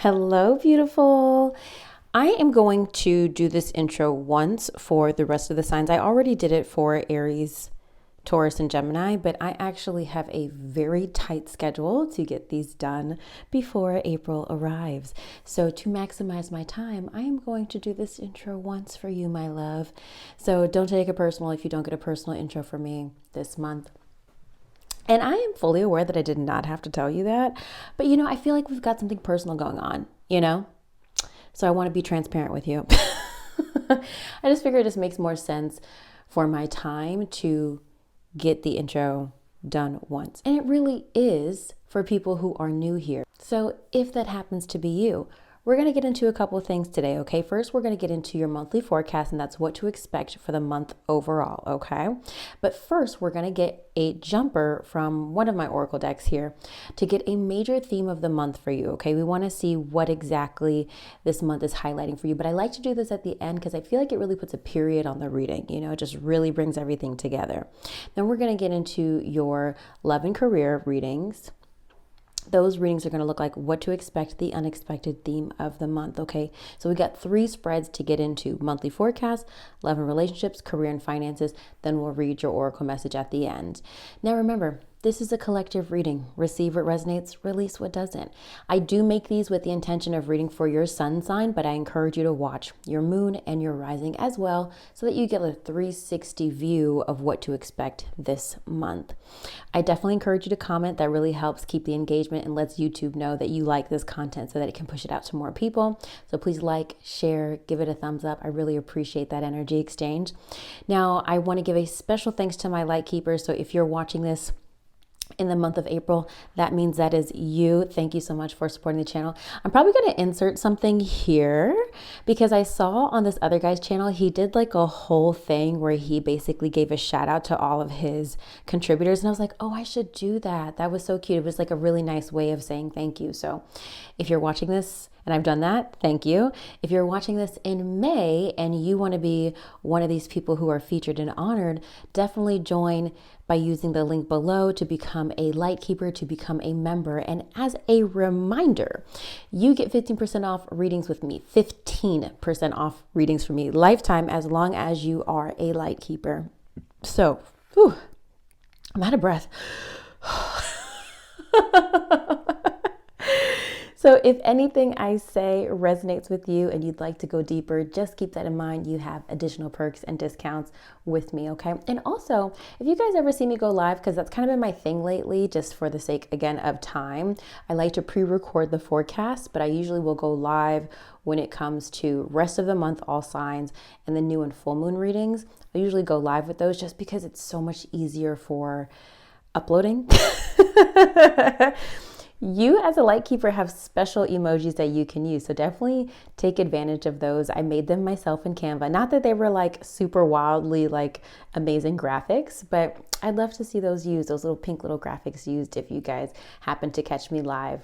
Hello, beautiful. I am going to do this intro once for the rest of the signs. I already did it for Aries, Taurus, and Gemini, but I actually have a very tight schedule to get these done before April arrives. So to maximize my time, I am going to do this intro once for you, my love. So don't take it personal if you don't get a personal intro from me this month. And I am fully aware that I did not have to tell you that. But, I feel like we've got something personal going on. So I want to be transparent with you. I just figure it just makes more sense for my time to get the intro done once. And it really is for people who are new here. So if that happens to be you, we're going to get into a couple of things today, okay? First, we're going to get into your monthly forecast, and that's what to expect for the month overall, okay? But first, we're going to get a jumper from one of my oracle decks here to get a major theme of the month for you, okay? We want to see what exactly this month is highlighting for you, but I like to do this at the end because I feel like it really puts a period on the reading, it just really brings everything together. Then we're going to get into your love and career readings. Those readings are going to look like what to expect, the unexpected theme of the month, okay? So we got 3 spreads to get into: monthly forecast, love and relationships, career and finances. Then we'll read your oracle message at the end. Now remember, this is a collective reading. Receive what resonates, release what doesn't. I do make these with the intention of reading for your sun sign, but I encourage you to watch your moon and your rising as well so that you get a 360 view of what to expect this month. I definitely encourage you to comment. That really helps keep the engagement and lets YouTube know that you like this content so that it can push it out to more people. So please like, share, give it a thumbs up. I really appreciate that energy exchange. Now, I want to give a special thanks to my light keepers. So if you're watching this in the month of April, that means that is you. Thank you so much for supporting the channel. I'm probably going to insert something here because I saw on this other guy's channel, he did like a whole thing where he basically gave a shout out to all of his contributors. And I was like, oh, I should do that. That was so cute. It was like a really nice way of saying thank you. So if you're watching this and I've done that, thank you. If you're watching this in May and you want to be one of these people who are featured and honored, definitely join by using the link below to become a light keeper, to become a member. And as a reminder, you get 15% off readings with me, 15% off readings for me, lifetime, as long as you are a light keeper. So, I'm out of breath. So if anything I say resonates with you and you'd like to go deeper, just keep that in mind. You have additional perks and discounts with me, okay? And also, if you guys ever see me go live, because that's kind of been my thing lately, just for the sake, again, of time, I like to pre-record the forecast, but I usually will go live when it comes to rest of the month, all signs, and the new and full moon readings. I usually go live with those just because it's so much easier for uploading. You as a light keeper have special emojis that you can use. So definitely take advantage of those. I made them myself in Canva. Not that they were like super wildly like amazing graphics, but I'd love to see those used, those little pink little graphics used if you guys happen to catch me live.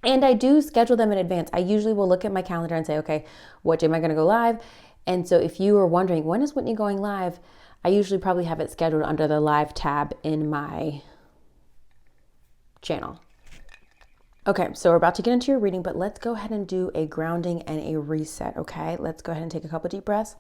And I do schedule them in advance. I usually will look at my calendar and say, okay, what day am I going to go live? And so if you are wondering, when is Whitney going live? I usually probably have it scheduled under the live tab in my channel. Okay, so we're about to get into your reading, but let's go ahead and do a grounding and a reset, okay? Let's go ahead and take a couple deep breaths.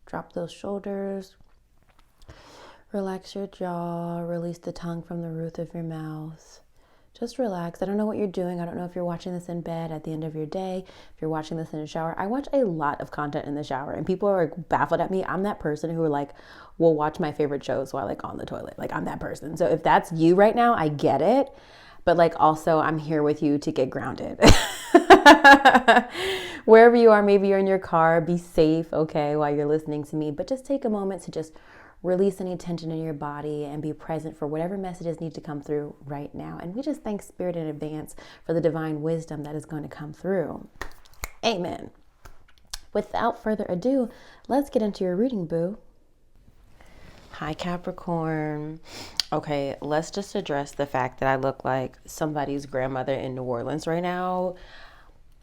Drop those shoulders. Relax your jaw. Release the tongue from the roof of your mouth. Just relax. I don't know what you're doing. I don't know if you're watching this in bed at the end of your day, if you're watching this in a shower. I watch a lot of content in the shower and people are like baffled at me. I'm that person who like will watch my favorite shows while like on the toilet. Like I'm that person. So if that's you right now, I get it. But like also I'm here with you to get grounded. Wherever you are, maybe you're in your car, be safe, okay, while you're listening to me. But just take a moment to just release any tension in your body and be present for whatever messages need to come through right now. And we just thank Spirit in advance for the divine wisdom that is going to come through. Amen. Without further ado, let's get into your reading, boo. Hi, Capricorn. Okay, let's just address the fact that I look like somebody's grandmother in New Orleans right now.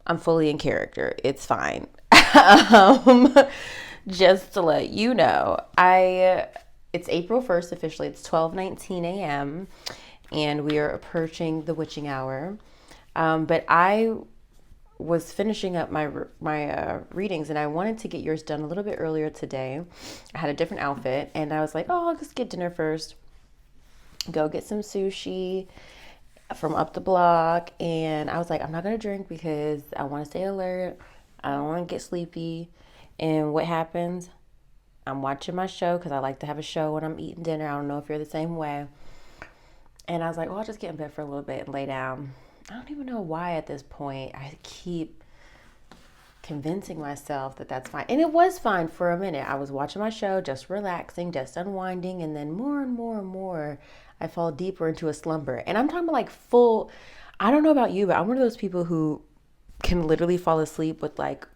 I'm fully in character. It's fine. Just to let you know, it's April 1st officially. It's 12:19 a.m. and we are approaching the witching hour. But I was finishing up my readings, and I wanted to get yours done a little bit earlier today. I had a different outfit, and I was like, oh, I'll just get dinner first. Go get some sushi from up the block, and I was like, I'm not gonna drink because I want to stay alert. I don't want to get sleepy. And what happens? I'm watching my show because I like to have a show when I'm eating dinner. I don't know if you're the same way. And I was like, well, I'll just get in bed for a little bit and lay down. I don't even know why at this point I keep convincing myself that that's fine. And it was fine for a minute. I was watching my show, just relaxing, just unwinding. And then more and more and more, I fall deeper into a slumber. And I'm talking about like full, I don't know about you, but I'm one of those people who can literally fall asleep with like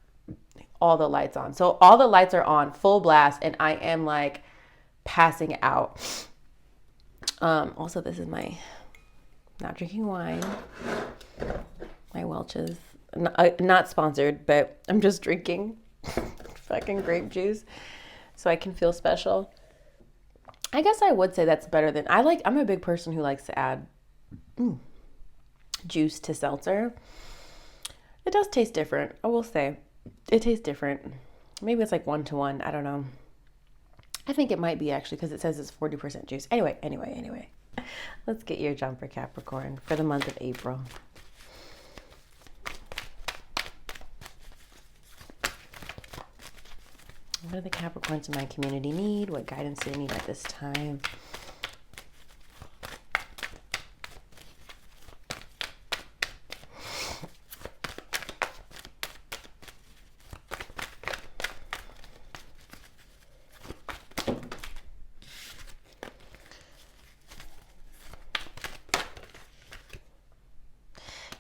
all the lights on. So all the lights are on full blast and I am like passing out. Also, this is my not drinking wine, my Welch's. Not sponsored, but I'm just drinking fucking grape juice so I can feel special. I guess I would say that's better than, I'm a big person who likes to add juice to seltzer. It does taste different. I will say it tastes different. Maybe it's like 1-to-1. I don't know. I think it might be actually because it says it's 40% juice. Anyway. Let's get your jumper, Capricorn, for the month of April. What do the Capricorns in my community need? What guidance do they need at this time?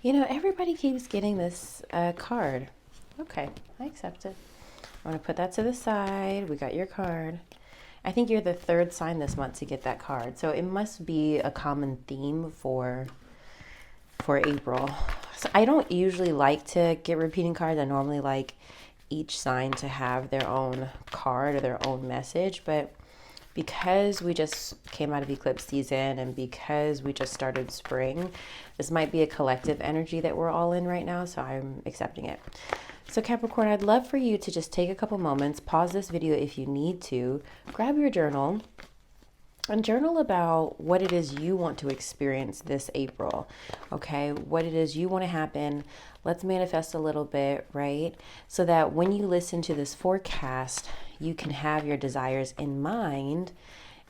You know, everybody keeps getting this card. Okay, I accept it. I'm going to put that to the side. We got your card. I think you're the third sign this month to get that card. So it must be a common theme for April. So I don't usually like to get repeating cards. I normally like each sign to have their own card or their own message. But because we just came out of eclipse season and because we just started spring, this might be a collective energy that we're all in right now. So I'm accepting it. So Capricorn, I'd love for you to just take a couple moments, pause this video if you need to, grab your journal and journal about what it is you want to experience this April, okay? What it is you want to happen. Let's manifest a little bit, right? So that when you listen to this forecast, you can have your desires in mind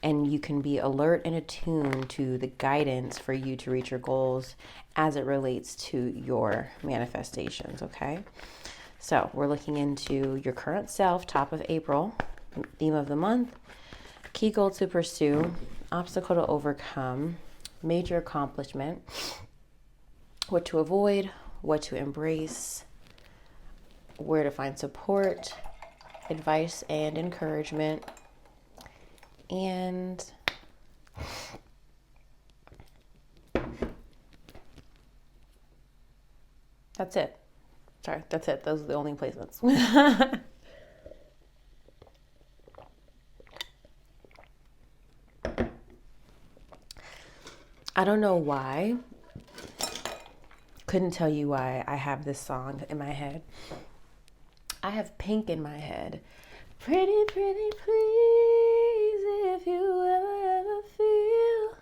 and you can be alert and attuned to the guidance for you to reach your goals as it relates to your manifestations, okay? So we're looking into your current self, top of April, theme of the month, key goal to pursue, obstacle to overcome, major accomplishment, what to avoid, what to embrace, where to find support, advice and encouragement, and that's it. Sorry, that's it. Those are the only placements. I don't know why. Couldn't tell you why I have this song in my head. I have Pink in my head. Pretty, pretty please, if you ever feel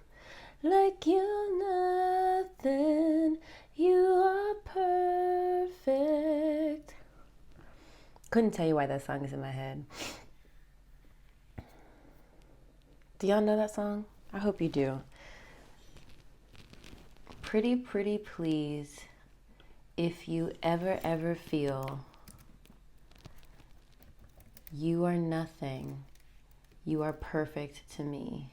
like you're nothing, you are perfect. Couldn't tell you why that song is in my head. Do y'all know that song? I hope you do. Pretty, pretty please, if you ever feel you are nothing, you are perfect to me.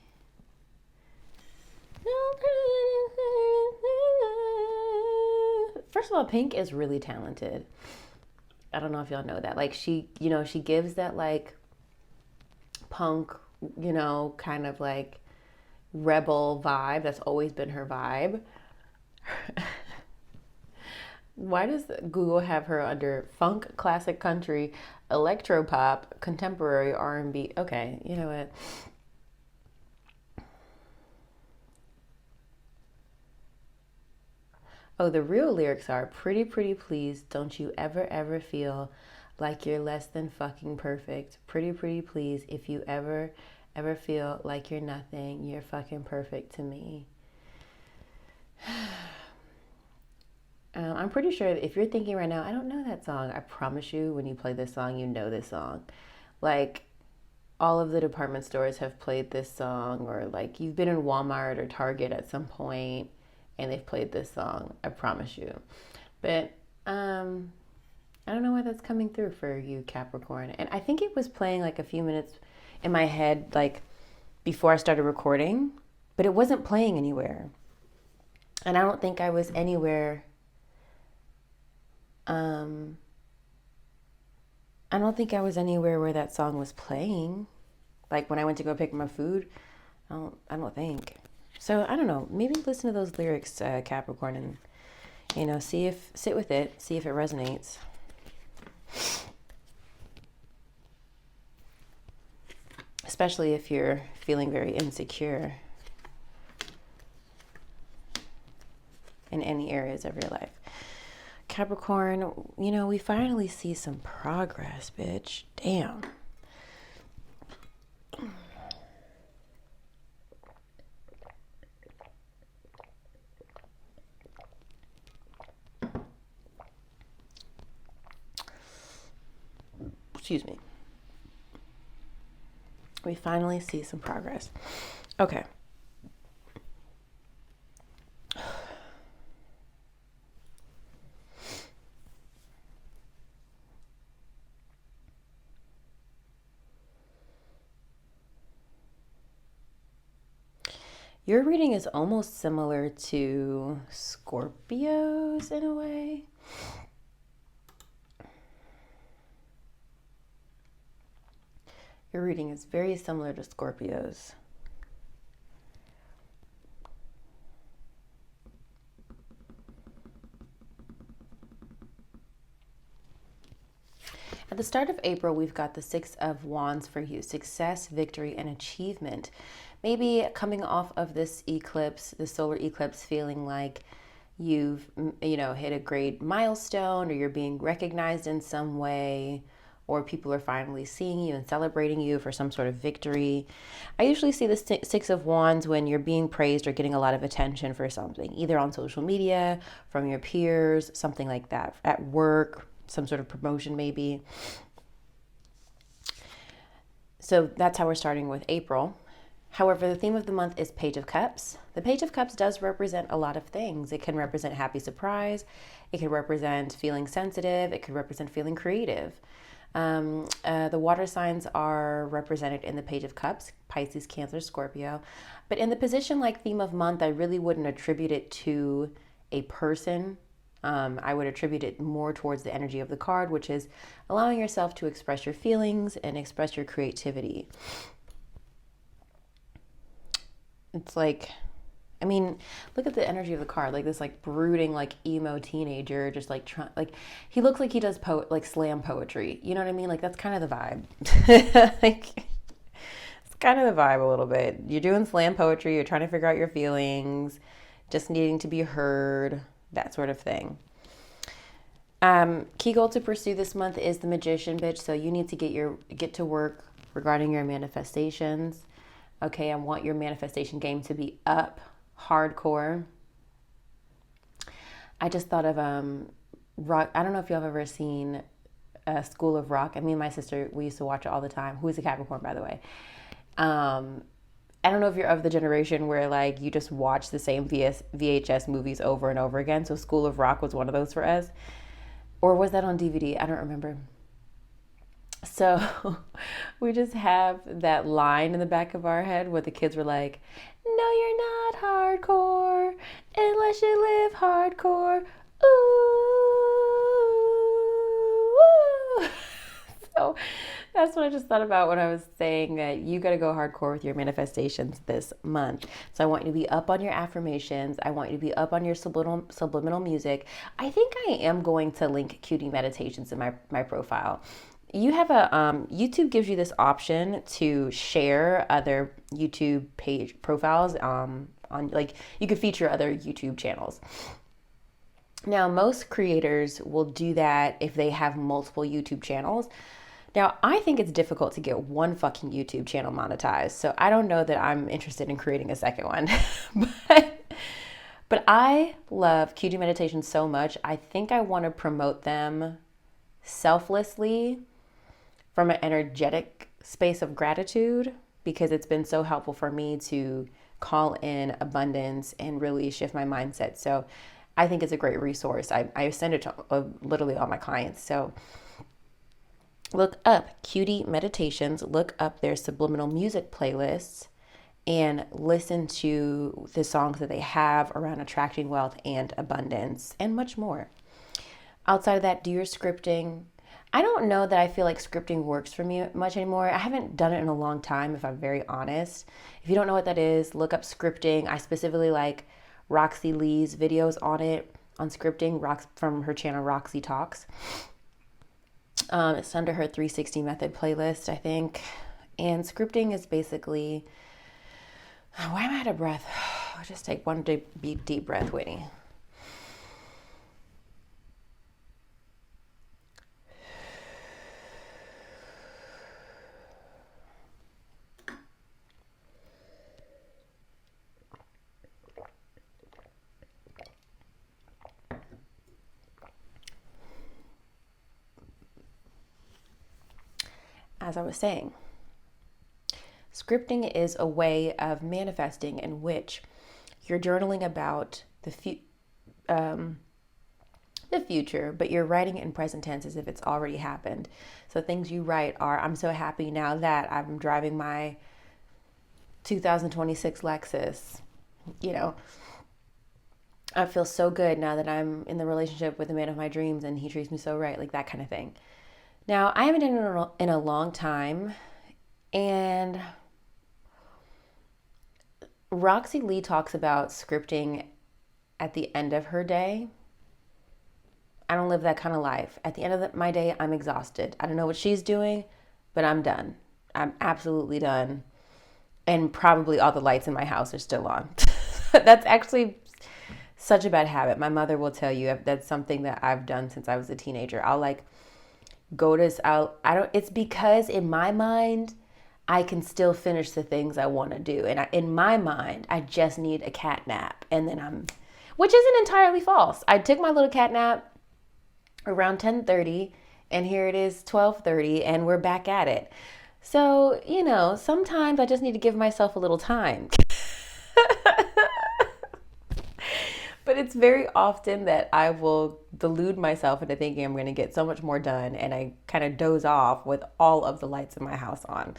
First of all, Pink is really talented. I don't know if y'all know that. Like she gives that like punk, kind of like rebel vibe. That's always been her vibe. Why does Google have her under funk, classic country, electropop, contemporary R&B? Okay, you know what? Oh, the real lyrics are pretty, pretty please. Don't you ever feel like you're less than fucking perfect. Pretty, pretty please. If you ever feel like you're nothing, you're fucking perfect to me. I'm pretty sure that if you're thinking right now, I don't know that song, I promise you when you play this song, you know this song. Like, all of the department stores have played this song, or like you've been in Walmart or Target at some point and they've played this song. I promise you. But I don't know why that's coming through for you, Capricorn. And I think it was playing like a few minutes in my head, like before I started recording, but it wasn't playing anywhere. And I don't think I was anywhere. Um, I don't think I was anywhere where that song was playing. Like when I went to go pick my food, I don't think. So I don't know. Maybe listen to those lyrics, Capricorn, and sit with it, see if it resonates. Especially if you're feeling very insecure in any areas of your life. Capricorn, we finally see some progress, bitch. Damn. Excuse me. We finally see some progress. Okay. Your reading is almost similar to Scorpio's in a way. Your reading is very similar to Scorpio's. At the start of April, we've got the Six of Wands for you. Success, victory, and achievement. Maybe coming off of this eclipse, the solar eclipse, feeling like you've, hit a great milestone, or you're being recognized in some way, or people are finally seeing you and celebrating you for some sort of victory. I usually see the Six of Wands when you're being praised or getting a lot of attention for something, either on social media, from your peers, something like that, at work, some sort of promotion maybe. So that's how we're starting with April. However, the theme of the month is Page of Cups. The Page of Cups does represent a lot of things. It can represent happy surprise. It can represent feeling sensitive. It could represent feeling creative. The water signs are represented in the Page of Cups, Pisces, Cancer, Scorpio. But in the position like theme of month, I really wouldn't attribute it to a person. I would attribute it more towards the energy of the card, which is allowing yourself to express your feelings and express your creativity. It's like, look at the energy of the card, like this like brooding, like emo teenager, just like he looks like he does slam poetry. You know what I mean? Like that's kind of the vibe. Like it's kind of the vibe a little bit. You're doing slam poetry. You're trying to figure out your feelings, just needing to be heard, that sort of thing. Key goal to pursue this month is the Magician, bitch. So you need to get to work regarding your manifestations. Okay, I want your manifestation game to be up hardcore. I just thought of Rock. I don't know if y'all have ever seen School of Rock. Me and my sister, we used to watch it all the time. Who is a Capricorn, by the way? I don't know if you're of the generation where like you just watch the same VHS movies over and over again. So School of Rock was one of those for us. Or was that on DVD? I don't remember. So we just have that line in the back of our head where the kids were like, no, you're not hardcore unless you live hardcore. Ooh. So That's what I just thought about when I was saying that you got to go hardcore with your manifestations this month. So I want you to be up on your affirmations. I want you to be up on your subliminal music. I think I am going to link cutie meditations in my profile. You have a YouTube gives you this option to share other YouTube page profiles on, like, you could feature other YouTube channels. Now, most creators will do that if they have multiple YouTube channels. Now, I think it's difficult to get one fucking YouTube channel monetized, so I don't know that I'm interested in creating a second one. but I love cutie meditation so much. I think I want to promote them selflessly from an energetic space of gratitude, because it's been so helpful for me to call in abundance and really shift my mindset. So I think it's a great resource. I send it to literally all my clients. So look up Cutie Meditations, look up their subliminal music playlists, and listen to the songs that they have around attracting wealth and abundance and much more. Outside of that, do your scripting. I don't know that I feel like scripting works for me much anymore. I haven't done it in a long time, if I'm very honest. If you don't know what that is, look up scripting. I specifically like Roxy Lee's videos on it, on scripting, from her channel Roxy Talks. It's under her 360 method playlist, I think. And scripting is basically, why am I out of breath? I'll just take one deep breath, Whitney. As I was saying, scripting is a way of manifesting in which you're journaling about the future, but you're writing it in present tense as if it's already happened. So things you write are, I'm so happy now that I'm driving my 2026 Lexus. You know, I feel so good now that I'm in the relationship with the man of my dreams and he treats me so right, like that kind of thing. Now, I haven't done it in a long time, and Roxy Lee talks about scripting at the end of her day. I don't live that kind of life. At the end of my day, I'm exhausted. I don't know what she's doing, but I'm done. I'm absolutely done. And probably all the lights in my house are still on. That's actually such a bad habit. My mother will tell you that's something that I've done since I was a teenager. I'll it's because in my mind, I can still finish the things I want to do. And in my mind, I just need a cat nap. And then which isn't entirely false. I took my little cat nap around 10:30 and here it is 12:30 and we're back at it. So, sometimes I just need to give myself a little time. But it's very often that I will delude myself into thinking I'm going to get so much more done, and I kind of doze off with all of the lights in my house on.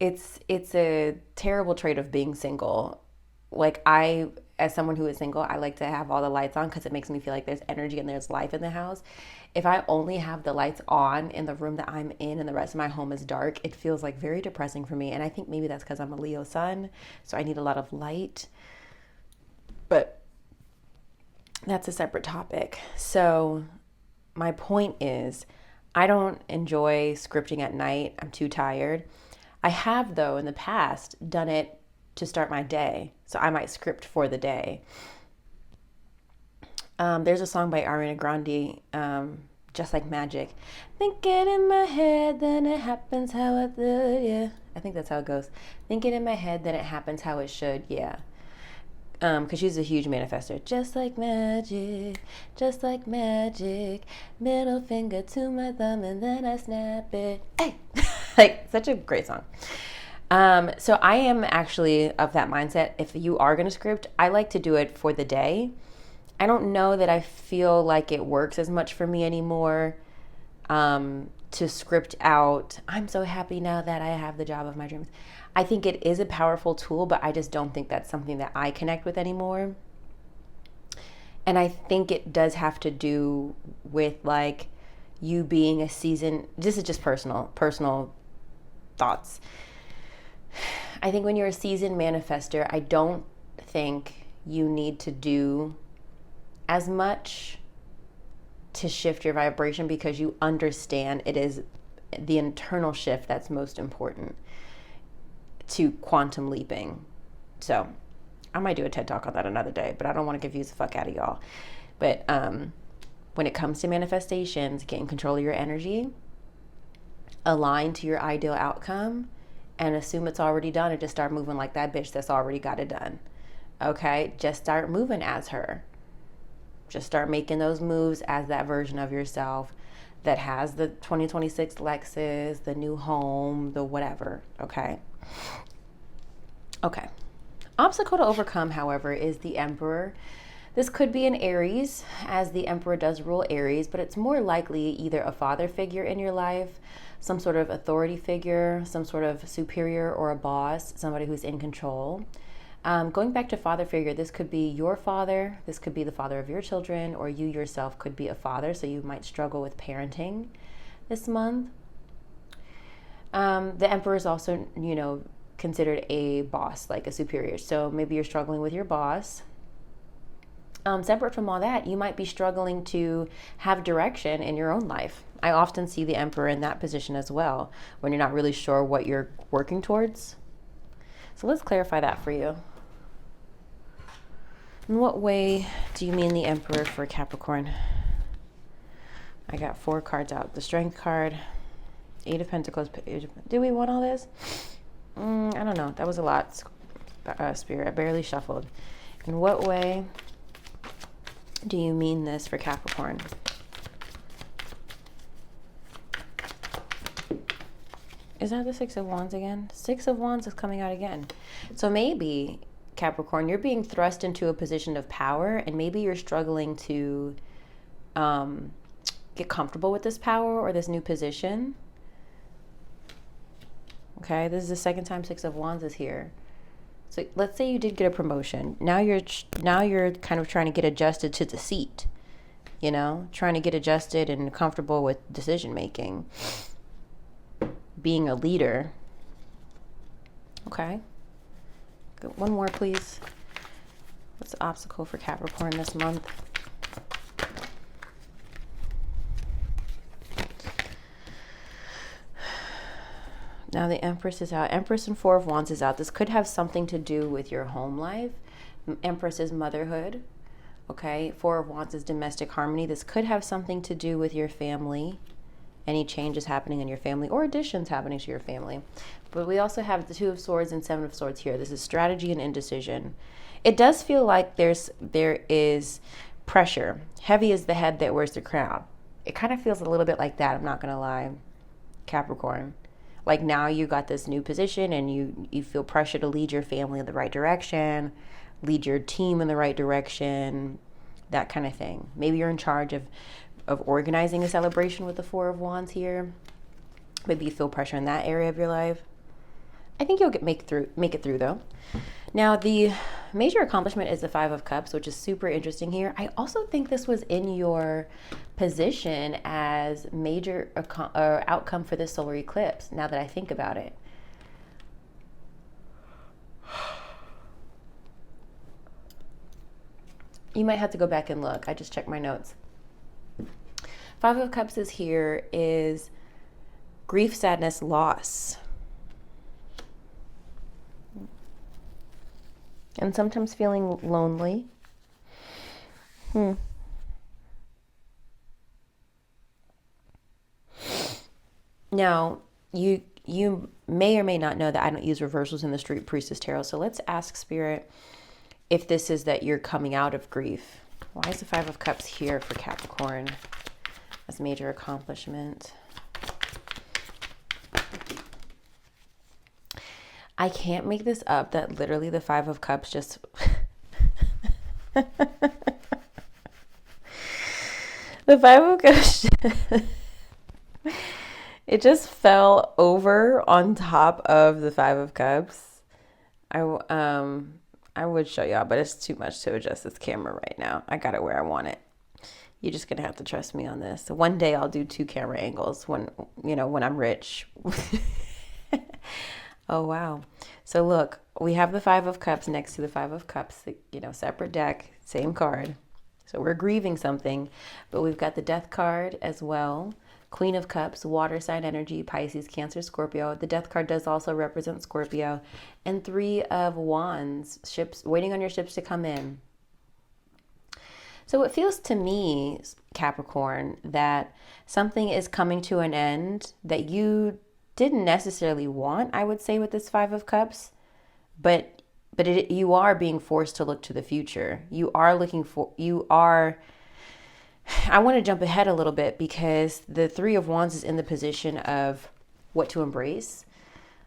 It's a terrible trait of being single. Like, as someone who is single, I like to have all the lights on because it makes me feel like there's energy and there's life in the house. If I only have the lights on in the room that I'm in and the rest of my home is dark, it feels like very depressing for me. And I think maybe that's because I'm a Leo sun, so I need a lot of light. But that's a separate topic. So my point is, I don't enjoy scripting at night. I'm too tired. I have, though, in the past done it to start my day. So I might script for the day. There's a song by Ariana Grande, Just Like Magic. Think it in my head, then it happens how it should, yeah. I think that's how it goes. Think it in my head, then it happens how it should, yeah. Because she's a huge manifester. Just like magic, middle finger to my thumb and then I snap it. Hey, like, such a great song. So I am actually of that mindset. If you are going to script, I like to do it for the day. I don't know that I feel like it works as much for me anymore to script out, I'm so happy now that I have the job of my dreams. I think it is a powerful tool, but I just don't think that's something that I connect with anymore. And I think it does have to do with like you being a seasoned, this is just personal thoughts. I think when you're a seasoned manifester, I don't think you need to do as much to shift your vibration, because you understand it is the internal shift that's most important to quantum leaping. So I might do a TED Talk on that another day, but I don't want to confuse the fuck out of y'all. But when it comes to manifestations, getting control of your energy, align to your ideal outcome, and assume it's already done, and just start moving like that bitch that's already got it done. Okay? Just start moving as her. Just start making those moves as that version of yourself that has the 2026 Lexus, the new home, the whatever. Okay? Okay. Obstacle to overcome, however, is the Emperor. This could be an Aries, as the Emperor does rule Aries, but it's more likely either a father figure in your life, some sort of authority figure, some sort of superior or a boss, somebody who's in control. Going back to father figure, this could be your father, this could be the father of your children, or you yourself could be a father, so you might struggle with parenting this month. The Emperor is also, considered a boss, like a superior. So maybe you're struggling with your boss. Separate from all that, you might be struggling to have direction in your own life. I often see the Emperor in that position as well, when you're not really sure what you're working towards. So let's clarify that for you. In what way do you mean the Emperor for Capricorn? I got 4 cards out. The Strength card, 8 of Pentacles. Do we want all this? I don't know. That was a lot, Spirit. I barely shuffled. In what way do you mean this for Capricorn? Is that the 6 of Wands again? 6 of Wands is coming out again. So maybe, Capricorn, you're being thrust into a position of power, and maybe you're struggling to get comfortable with this power or this new position. Okay, this is the second time 6 of Wands is here. So let's say you did get a promotion. Now you're kind of trying to get adjusted to the seat, trying to get adjusted and comfortable with decision making, being a leader. Okay. Good. One more, please. What's the obstacle for Capricorn this month? Now the Empress is out. Empress and 4 of Wands is out. This could have something to do with your home life. Empress is motherhood. Okay. 4 of Wands is domestic harmony. This could have something to do with your family. Any changes happening in your family or additions happening to your family. But we also have the 2 of Swords and 7 of Swords here. This is strategy and indecision. It does feel like there is pressure. Heavy is the head that wears the crown. It kind of feels a little bit like that. I'm not going to lie, Capricorn. Like now you got this new position and you feel pressure to lead your family in the right direction, lead your team in the right direction, that kind of thing. Maybe you're in charge of organizing a celebration with the 4 of Wands here. Maybe you feel pressure in that area of your life. I think you'll make it through though. Now the major accomplishment is the 5 of Cups, which is super interesting here. I also think this was in your position as major outcome for this solar eclipse, now that I think about it. You might have to go back and look. I just checked my notes. 5 of Cups is here, is grief, sadness, loss. And sometimes feeling lonely. Now, you may or may not know that I don't use reversals in the Street Priestess Tarot. So let's ask Spirit if this is that you're coming out of grief. Why is the 5 of Cups here for Capricorn as major accomplishment? I can't make this up that literally the 5 of Cups just... The 5 of Cups... It just fell over on top of the 5 of Cups. I would show y'all, but it's too much to adjust this camera right now. I got it where I want it. You're just going to have to trust me on this. So one day I'll do 2 camera angles when I'm rich. Oh, wow. So look, we have the Five of Cups next to the Five of Cups, separate deck, same card. So we're grieving something, but we've got the Death card as well. Queen of Cups, water sign energy, Pisces, Cancer, Scorpio. The Death card does also represent Scorpio. And Three of Wands, ships, waiting on your ships to come in. So it feels to me, Capricorn, that something is coming to an end that you didn't necessarily want, I would say, with this Five of Cups, but you are being forced to look to the future. I want to jump ahead a little bit because the Three of Wands is in the position of what to embrace.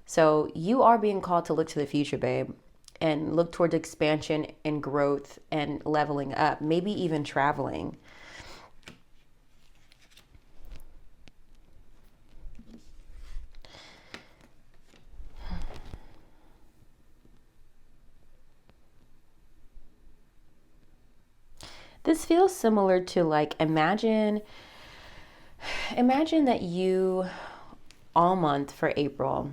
So you are being called to look to the future, babe, and look towards expansion and growth and leveling up, maybe even traveling. This feels similar to, like, imagine that you, all month for April,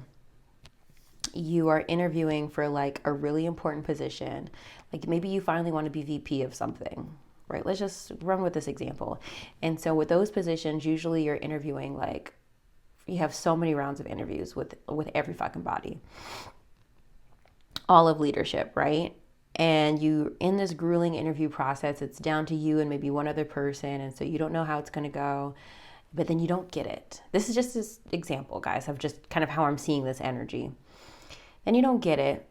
you are interviewing for like a really important position. Like maybe you finally want to be VP of something, right? Let's just run with this example. And so with those positions, usually you're interviewing, like, you have so many rounds of interviews with every fucking body, all of leadership, right? And you, in this grueling interview process, it's down to you and maybe one other person, and so you don't know how it's going to go, but then you don't get it. This is just this example, guys, of just kind of how I'm seeing this energy. And you don't get it,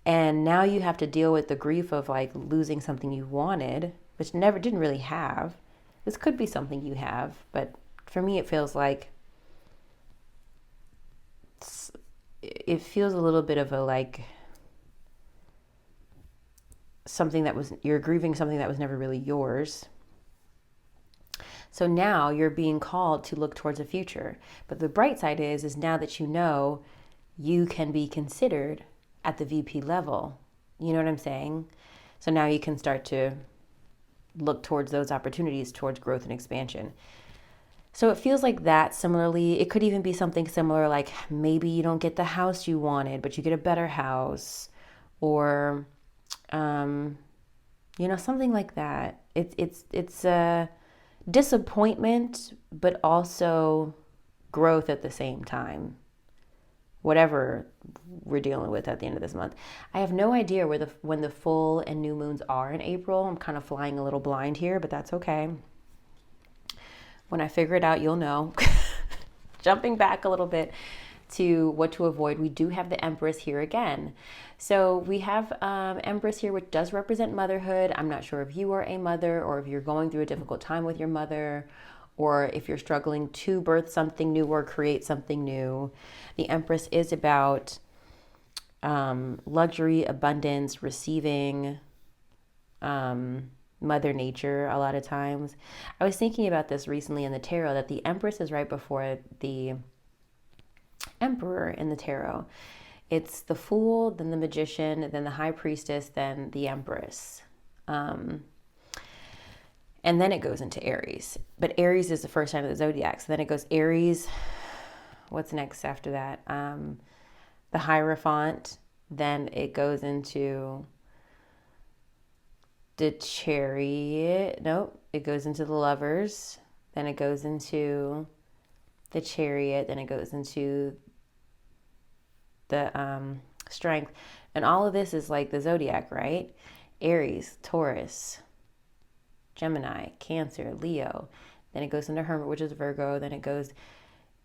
and now you have to deal with the grief of like losing something you wanted, which never didn't really have. This could be something you have, but for me it feels like it feels a little bit of a, like, something that was, you're grieving something that was never really yours. So now you're being called to look towards a future. But the bright side is now that you know, you can be considered at the VP level. You know what I'm saying? So now you can start to look towards those opportunities, towards growth and expansion. So it feels like that. Similarly, it could even be something similar, like maybe you don't get the house you wanted, but you get a better house, or something like that. It's a disappointment, but also growth at the same time. Whatever we're dealing with at the end of this month. I have no idea when the full and new moons are in April. I'm kind of flying a little blind here, but that's okay. When I figure it out, you'll know. Jumping back a little bit to what to avoid, we do have the Empress here again. So we have Empress here, which does represent motherhood. I'm not sure if you are a mother, or if you're going through a difficult time with your mother, or if you're struggling to birth something new or create something new. The Empress is about luxury, abundance, receiving, Mother Nature a lot of times. I was thinking about this recently in the tarot, that the Empress is right before the Emperor in the tarot. It's the Fool, then the Magician, then the High Priestess, then the Empress. And then it goes into Aries. But Aries is the first sign of the zodiac. So then it goes Aries. What's next after that? The Hierophant. Then it goes into the Chariot. Nope. It goes into the Lovers. Then it goes into the Chariot. Then it goes into the Strength. And all of this is like the zodiac, right? Aries, Taurus, Gemini, Cancer, Leo. Then it goes into Hermit, which is Virgo. Then it goes,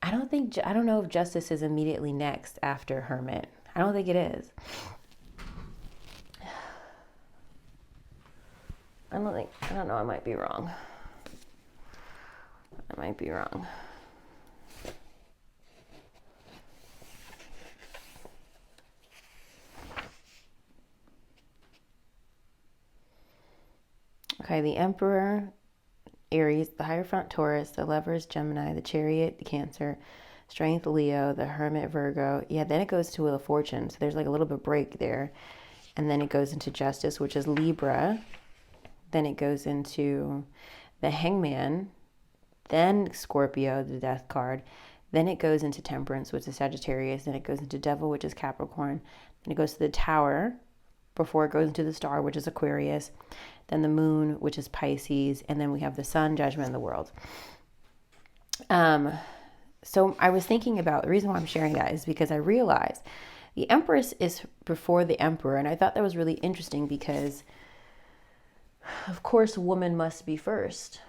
I don't know if Justice is immediately next after Hermit. I don't think it is. I don't know, I might be wrong. Okay, the Emperor, Aries, the Hierophant, Taurus, the Lovers, Gemini, the Chariot, the Cancer, Strength, Leo, the Hermit, Virgo. Yeah, then it goes to Wheel of Fortune. So there's like a little bit break there. And then it goes into Justice, which is Libra. Then it goes into the Hangman. Then Scorpio, the Death card. Then it goes into Temperance, which is Sagittarius. Then it goes into Devil, which is Capricorn. Then it goes to the Tower before it goes into the Star, which is Aquarius. Then the Moon, which is Pisces. And then we have the Sun, Judgment, and the World. So I was thinking about, the reason why I'm sharing that is because I realized the Empress is before the Emperor. And I thought that was really interesting because, of course, woman must be first,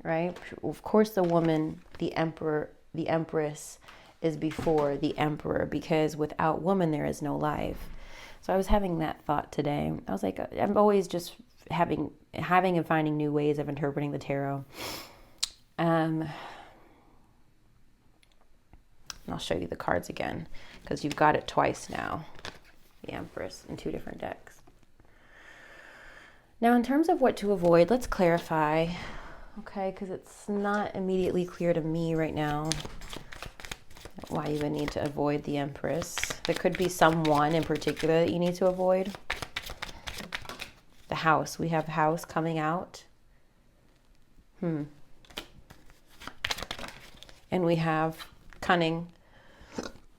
right? Of course, the woman, the Emperor, the Empress is before the Emperor, because without woman, there is no life. So I was having that thought today. I was like, I'm always just having and finding new ways of interpreting the tarot. And I'll show you the cards again, because you've got it twice now, the Empress, in 2 different decks. Now, in terms of what to avoid, let's clarify, okay, because it's not immediately clear to me right now why you would need to avoid the Empress. There could be someone in particular that you need to avoid. The House. We have House coming out. And we have Cunning.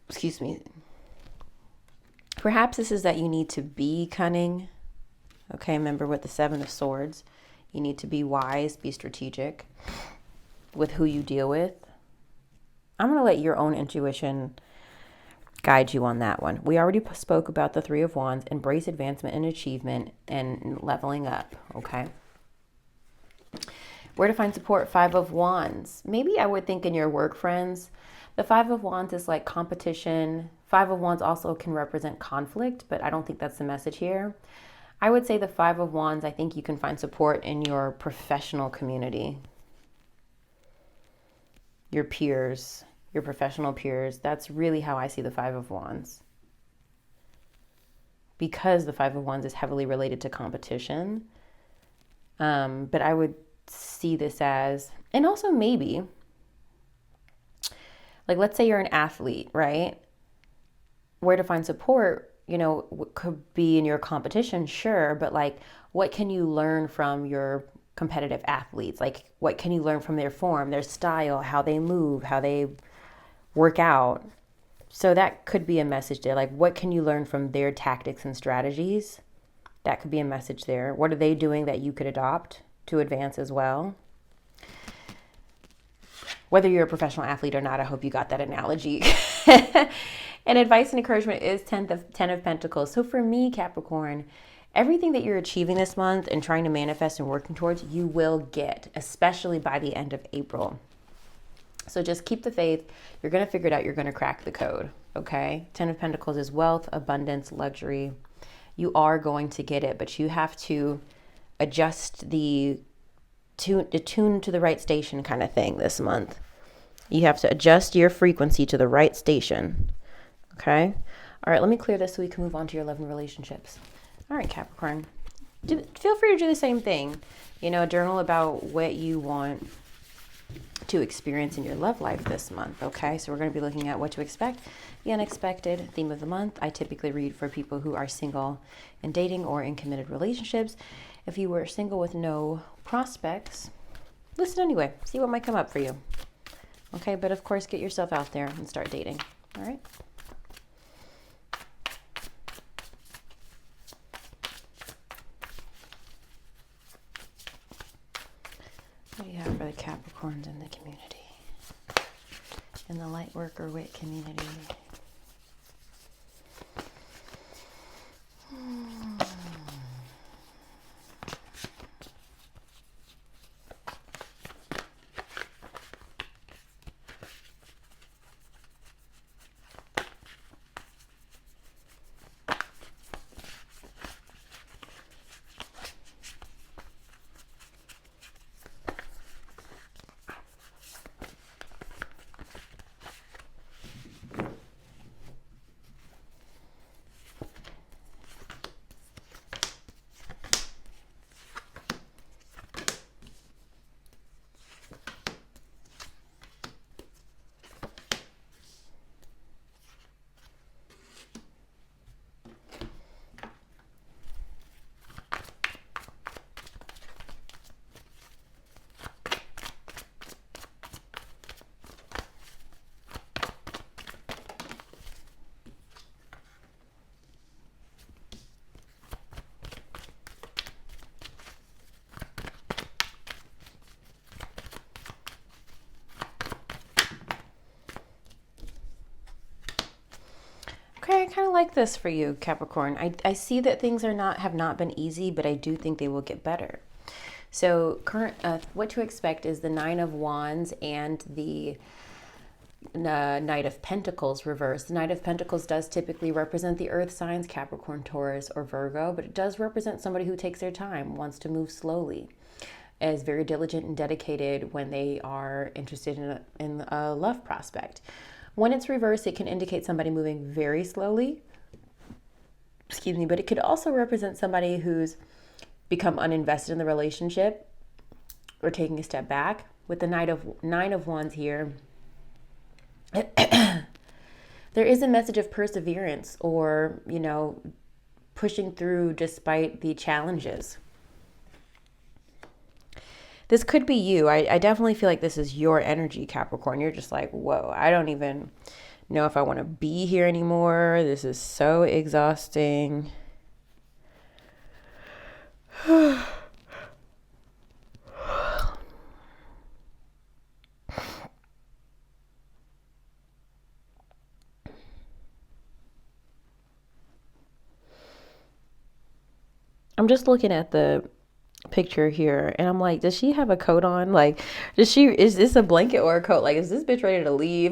Excuse me. Perhaps this is that you need to be cunning. Okay, remember with the 7 of Swords, you need to be wise, be strategic with who you deal with. I'm going to let your own intuition guide you on that one. We already spoke about the 3 of Wands, embrace advancement and achievement and leveling up, okay? Where to find support? 5 of Wands. Maybe I would think in your work friends. The 5 of Wands is like competition. 5 of Wands also can represent conflict, but I don't think that's the message here. I would say the 5 of Wands, I think you can find support in your professional community. Your peers, your professional peers. That's really how I see the 5 of Wands. Because the 5 of Wands is heavily related to competition. But I would see this as, and also maybe, like let's say you're an athlete, right? Where to find support, you know, could be in your competition, sure, but like what can you learn from your competitive athletes? Like what can you learn from their form, their style, how they move, how they work out? So that could be a message there. Like what can you learn from their tactics and strategies? That could be a message there. What are they doing that you could adopt to advance as well? Whether you're a professional athlete or not, I hope you got that analogy. And advice and encouragement is 10 of Pentacles. So for me, Capricorn, everything that you're achieving this month and trying to manifest and working towards, you will get, especially by the end of April. So just keep the faith. You're going to figure it out. You're going to crack the code, okay? 10 of Pentacles is wealth, abundance, luxury. You are going to get it, but you have to adjust the tune to the right station kind of thing this month. You have to adjust your frequency to the right station. Okay? All right, let me clear this so we can move on to your love and relationships. All right, Capricorn. Feel free to do the same thing. You know, journal about what you want to experience in your love life this month. Okay, so we're going to be looking at what to expect. The unexpected theme of the month. I typically read for people who are single and dating or in committed relationships. If you were single with no prospects, listen anyway. See what might come up for you. Okay, but of course, get yourself out there and start dating. All right? What do you have for the Capricorns in the community? In the Lightworker Whit community? Okay, I kind of like this for you, Capricorn. I see that things have not been easy, but I do think they will get better. So what to expect is the Nine of Wands and the Knight of Pentacles reversed. The Knight of Pentacles does typically represent the earth signs, Capricorn, Taurus, or Virgo, but it does represent somebody who takes their time, wants to move slowly, is very diligent and dedicated when they are interested in a love prospect. When it's reversed, it can indicate somebody moving very slowly, but it could also represent somebody who's become uninvested in the relationship or taking a step back. With the Nine of Wands here, there is a message of perseverance or, pushing through despite the challenges. This could be you. I definitely feel like this is your energy, Capricorn. You're just like, whoa, I don't even know if I want to be here anymore. This is so exhausting. I'm just looking at the picture here and I'm like, does she have a coat on? Like, is this a blanket or a coat? Like, is this bitch ready to leave?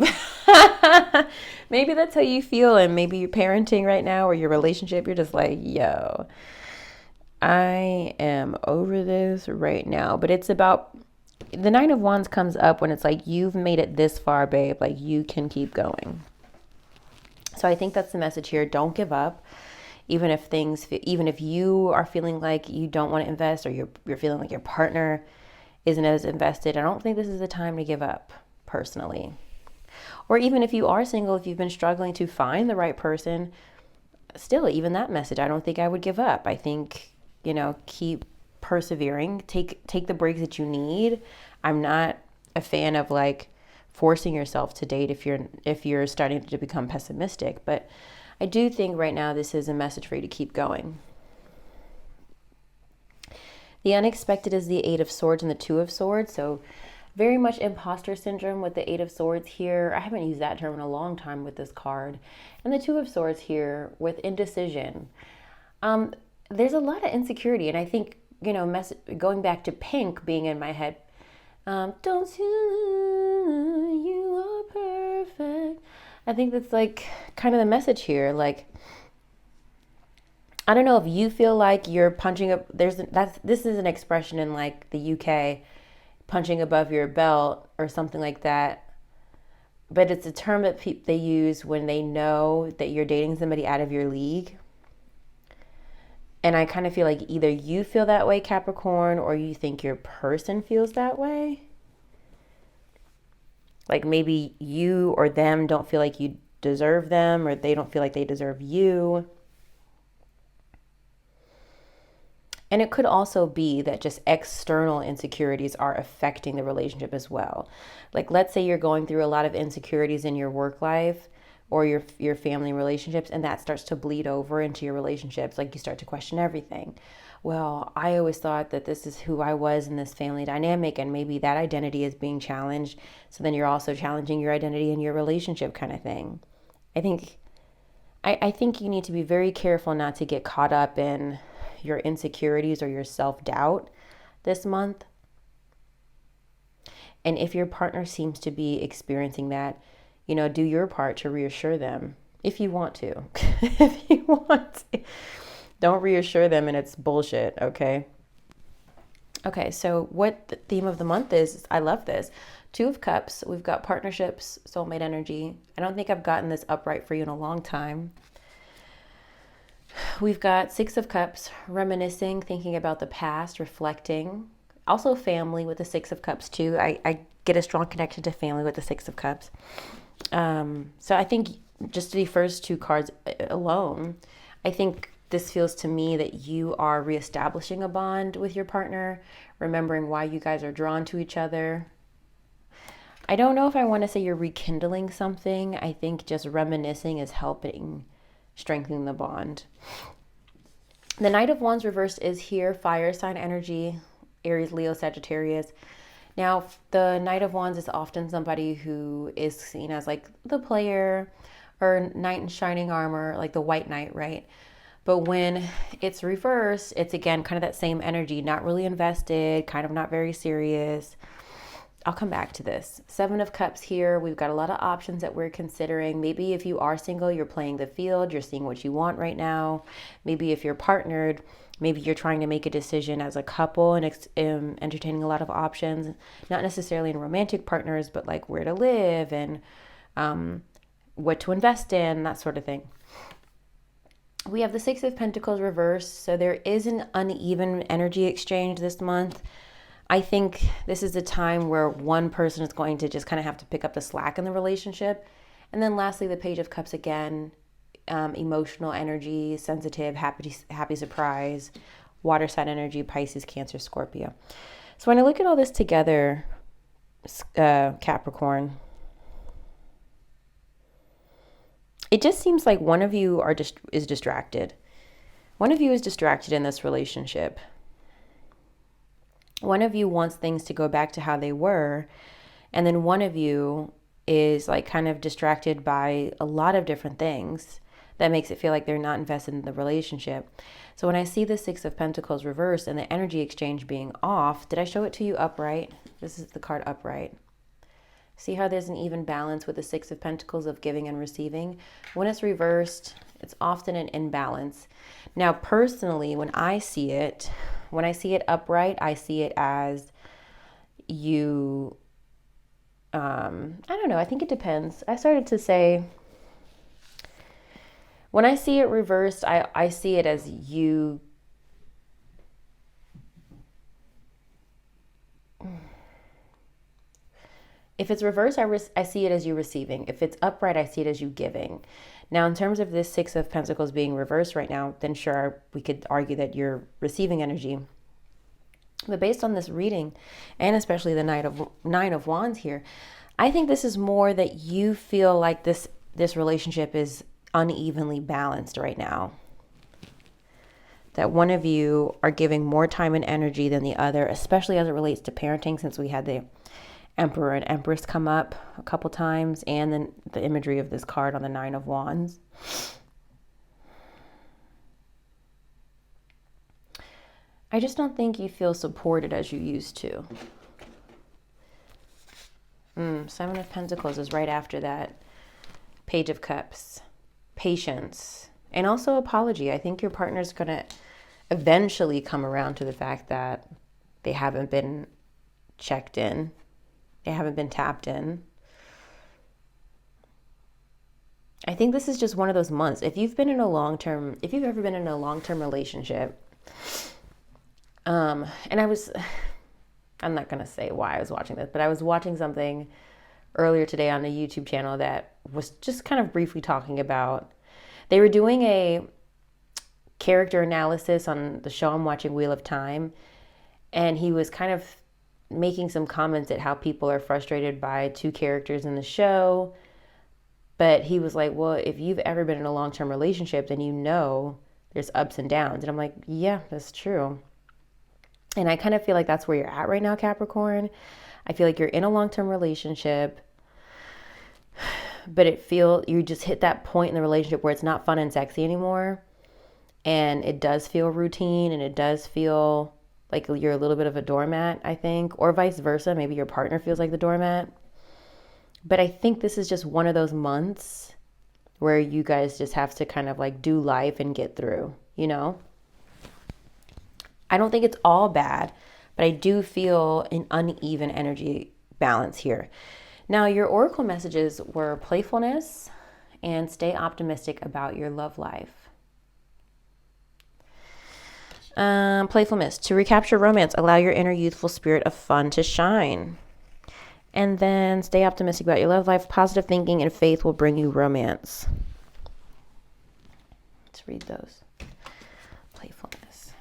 Maybe that's how you feel, and maybe you're parenting right now or your relationship, you're just like, yo, I am over this right now. But it's about, the Nine of Wands comes up when it's like, you've made it this far, babe, like you can keep going. So I think that's the message here. Don't give up. Even if you are feeling like you don't want to invest, or you're feeling like your partner isn't as invested, I don't think this is the time to give up, personally. Or even if you are single, if you've been struggling to find the right person, still, even that message, I don't think I would give up. I think, keep persevering, take the breaks that you need. I'm not a fan of like forcing yourself to date if you're starting to become pessimistic, but I do think right now this is a message for you to keep going. The unexpected is the Eight of Swords and the Two of Swords. So very much imposter syndrome with the Eight of Swords here. I haven't used that term in a long time with this card. And the Two of Swords here with indecision. There's a lot of insecurity. And I think, going back to Pink being in my head, don't you are perfect. I think that's like kind of the message here. Like, I don't know if you feel like you're punching up. This is an expression in like the UK, punching above your belt or something like that. But it's a term that they use when they know that you're dating somebody out of your league. And I kind of feel like either you feel that way, Capricorn, or you think your person feels that way. Like maybe you or them don't feel like you deserve them, or they don't feel like they deserve you. And it could also be that just external insecurities are affecting the relationship as well. Like, let's say you're going through a lot of insecurities in your work life or your family relationships, and that starts to bleed over into your relationships. Like, you start to question everything. Well, I always thought that this is who I was in this family dynamic, and maybe that identity is being challenged. So then you're also challenging your identity in your relationship, kind of thing. I think you need to be very careful not to get caught up in your insecurities or your self-doubt this month. And if your partner seems to be experiencing that, do your part to reassure them if you want to. If you want to. Don't reassure them and it's bullshit, okay? Okay, so what the theme of the month is, I love this. Two of Cups, we've got partnerships, soulmate energy. I don't think I've gotten this upright for you in a long time. We've got Six of Cups, reminiscing, thinking about the past, reflecting. Also family with the Six of Cups too. I get a strong connection to family with the Six of Cups. So I think just the first two cards alone, I think this feels to me that you are reestablishing a bond with your partner, remembering why you guys are drawn to each other. I don't know if I want to say you're rekindling something. I think just reminiscing is helping strengthen the bond. The Knight of Wands reversed is here, fire sign energy, Aries, Leo, Sagittarius. Now, the Knight of Wands is often somebody who is seen as like the player, her knight in shining armor, like the white knight, right? But when it's reversed, it's again kind of that same energy, not really invested, kind of not very serious. I'll come back to this. 7 of Cups here. We've got a lot of options that we're considering. Maybe if you are single, you're playing the field, you're seeing what you want right now. Maybe if you're partnered, maybe you're trying to make a decision as a couple and entertaining a lot of options, not necessarily in romantic partners, but like where to live and what to invest in, that sort of thing. We have the 6 of Pentacles reversed, so there is an uneven energy exchange this month. I think this is a time where one person is going to just kind of have to pick up the slack in the relationship. And then lastly, the Page of Cups again, emotional energy, sensitive, happy surprise, water sign energy, Pisces, Cancer, Scorpio. So when I look at all this together, Capricorn, it just seems like one of you is distracted. One of you is distracted in this relationship. One of you wants things to go back to how they were, and then one of you is like kind of distracted by a lot of different things that makes it feel like they're not invested in the relationship. So when I see the 6 of Pentacles reversed and the energy exchange being off, did I show it to you upright? This is the card upright. See how there's an even balance with the 6 of Pentacles of giving and receiving? When it's reversed, it's often an imbalance. Now, personally, when I see it upright, I see it as you, I don't know, I think it depends. I started to say, when I see it reversed, I see it as you if it's reversed, I see it as you receiving. If it's upright, I see it as you giving. Now, in terms of this 6 of Pentacles being reversed right now, then sure, we could argue that you're receiving energy. But based on this reading, and especially the 9 of Wands here, I think this is more that you feel like this relationship is unevenly balanced right now. That one of you are giving more time and energy than the other, especially as it relates to parenting, since we had the Emperor and Empress come up a couple times, and then the imagery of this card on the 9 of Wands. I just don't think you feel supported as you used to. 7 of Pentacles is right after that. Page of Cups. Patience. And also apology. I think your partner's going to eventually come around to the fact that they haven't been checked in. They haven't been tapped in. I think this is just one of those months. If you've ever been in a long-term relationship, and I'm not going to say why I was watching this, but I was watching something earlier today on a YouTube channel that was just kind of briefly talking about, they were doing a character analysis on the show I'm watching, Wheel of Time, and he was kind of making some comments at how people are frustrated by 2 characters in the show. But he was like, well, if you've ever been in a long-term relationship, then you know there's ups and downs. And I'm like, yeah, that's true. And I kind of feel like that's where you're at right now, Capricorn. I feel like you're in a long-term relationship, but you just hit that point in the relationship where it's not fun and sexy anymore. And it does feel routine, and it does feel like you're a little bit of a doormat, I think, or vice versa. Maybe your partner feels like the doormat. But I think this is just one of those months where you guys just have to kind of like do life and get through, you know? I don't think it's all bad, but I do feel an uneven energy balance here. Now, your oracle messages were playfulness and stay optimistic about your love life. Playfulness. To recapture romance, allow your inner youthful spirit of fun to shine. And then stay optimistic about your love life. Positive thinking and faith will bring you romance. Let's read those. Playfulness.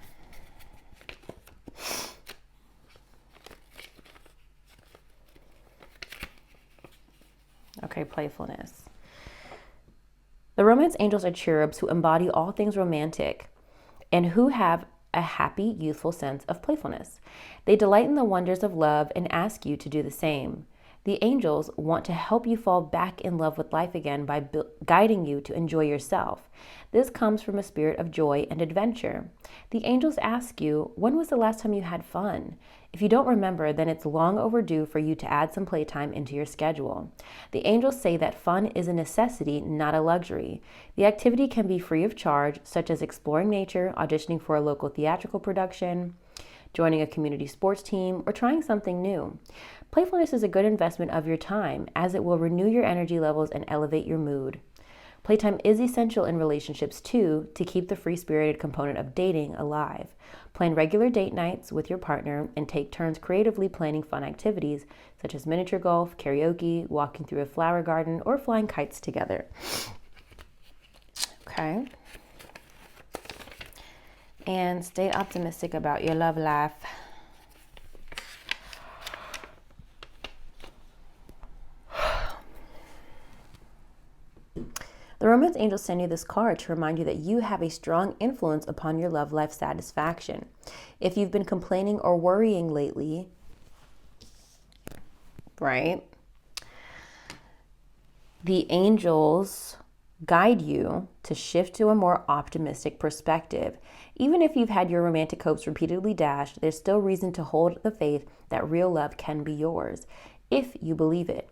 Okay, playfulness. The romance angels are cherubs who embody all things romantic and who have a happy, youthful sense of playfulness. They delight in the wonders of love and ask you to do the same. The angels want to help you fall back in love with life again by guiding you to enjoy yourself. This comes from a spirit of joy and adventure. The angels ask you, when was the last time you had fun? If you don't remember, then it's long overdue for you to add some playtime into your schedule. The angels say that fun is a necessity, not a luxury. The activity can be free of charge, such as exploring nature, auditioning for a local theatrical production, joining a community sports team, or trying something new. Playfulness is a good investment of your time, as it will renew your energy levels and elevate your mood. Playtime is essential in relationships too, to keep the free-spirited component of dating alive. Plan regular date nights with your partner and take turns creatively planning fun activities such as miniature golf, karaoke, walking through a flower garden, or flying kites together. Okay. And stay optimistic about your love life. The romance angels send you this card to remind you that you have a strong influence upon your love life satisfaction. If you've been complaining or worrying lately, right, the angels guide you to shift to a more optimistic perspective. Even if you've had your romantic hopes repeatedly dashed, there's still reason to hold the faith that real love can be yours, if you believe it.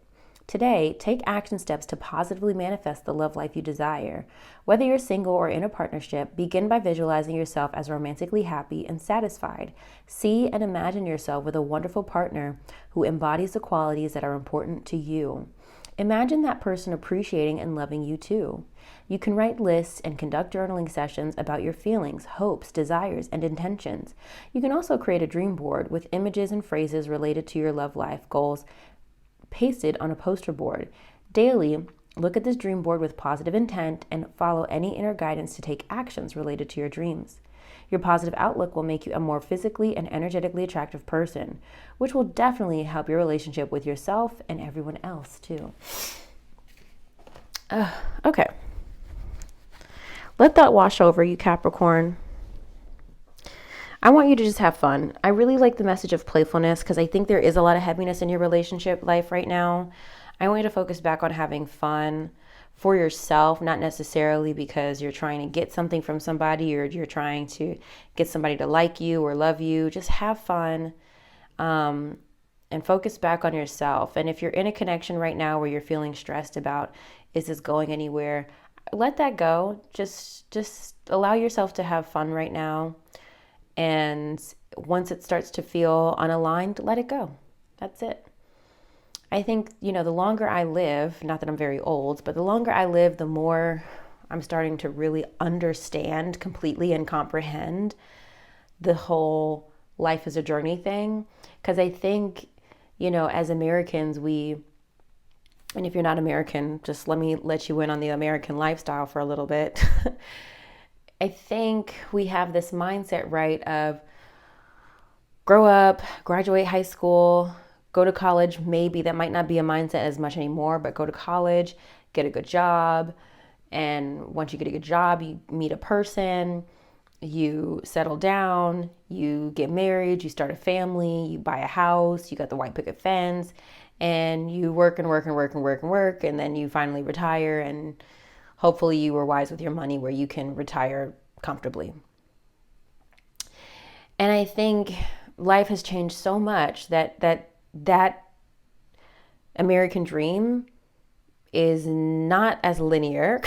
Today, take action steps to positively manifest the love life you desire. Whether you're single or in a partnership, begin by visualizing yourself as romantically happy and satisfied. See and imagine yourself with a wonderful partner who embodies the qualities that are important to you. Imagine that person appreciating and loving you too. You can write lists and conduct journaling sessions about your feelings, hopes, desires, and intentions. You can also create a dream board with images and phrases related to your love life goals pasted on a poster board. Daily, look at this dream board with positive intent and follow any inner guidance to take actions related to your dreams. Your positive outlook will make you a more physically and energetically attractive person, which will definitely help your relationship with yourself and everyone else too. Okay. Let that wash over you, Capricorn. I want you to just have fun. I really like the message of playfulness because I think there is a lot of heaviness in your relationship life right now. I want you to focus back on having fun for yourself, not necessarily because you're trying to get something from somebody or you're trying to get somebody to like you or love you. Just have fun and focus back on yourself. And if you're in a connection right now where you're feeling stressed about, is this going anywhere? Let that go. Just allow yourself to have fun right now. And once it starts to feel unaligned, let it go. That's it. I think, the longer I live, not that I'm very old, but the longer I live, the more I'm starting to really understand completely and comprehend the whole life is a journey thing. Because I think, as Americans, and if you're not American, just let me let you in on the American lifestyle for a little bit. I think we have this mindset, right, of grow up, graduate high school, go to college. Maybe that might not be a mindset as much anymore, but go to college, get a good job. And once you get a good job, you meet a person, you settle down, you get married, you start a family, you buy a house, you got the white picket fence, and you work and work and work and work and work. And then you finally retire, and hopefully you were wise with your money where you can retire comfortably. And I think life has changed so much that American dream is not as linear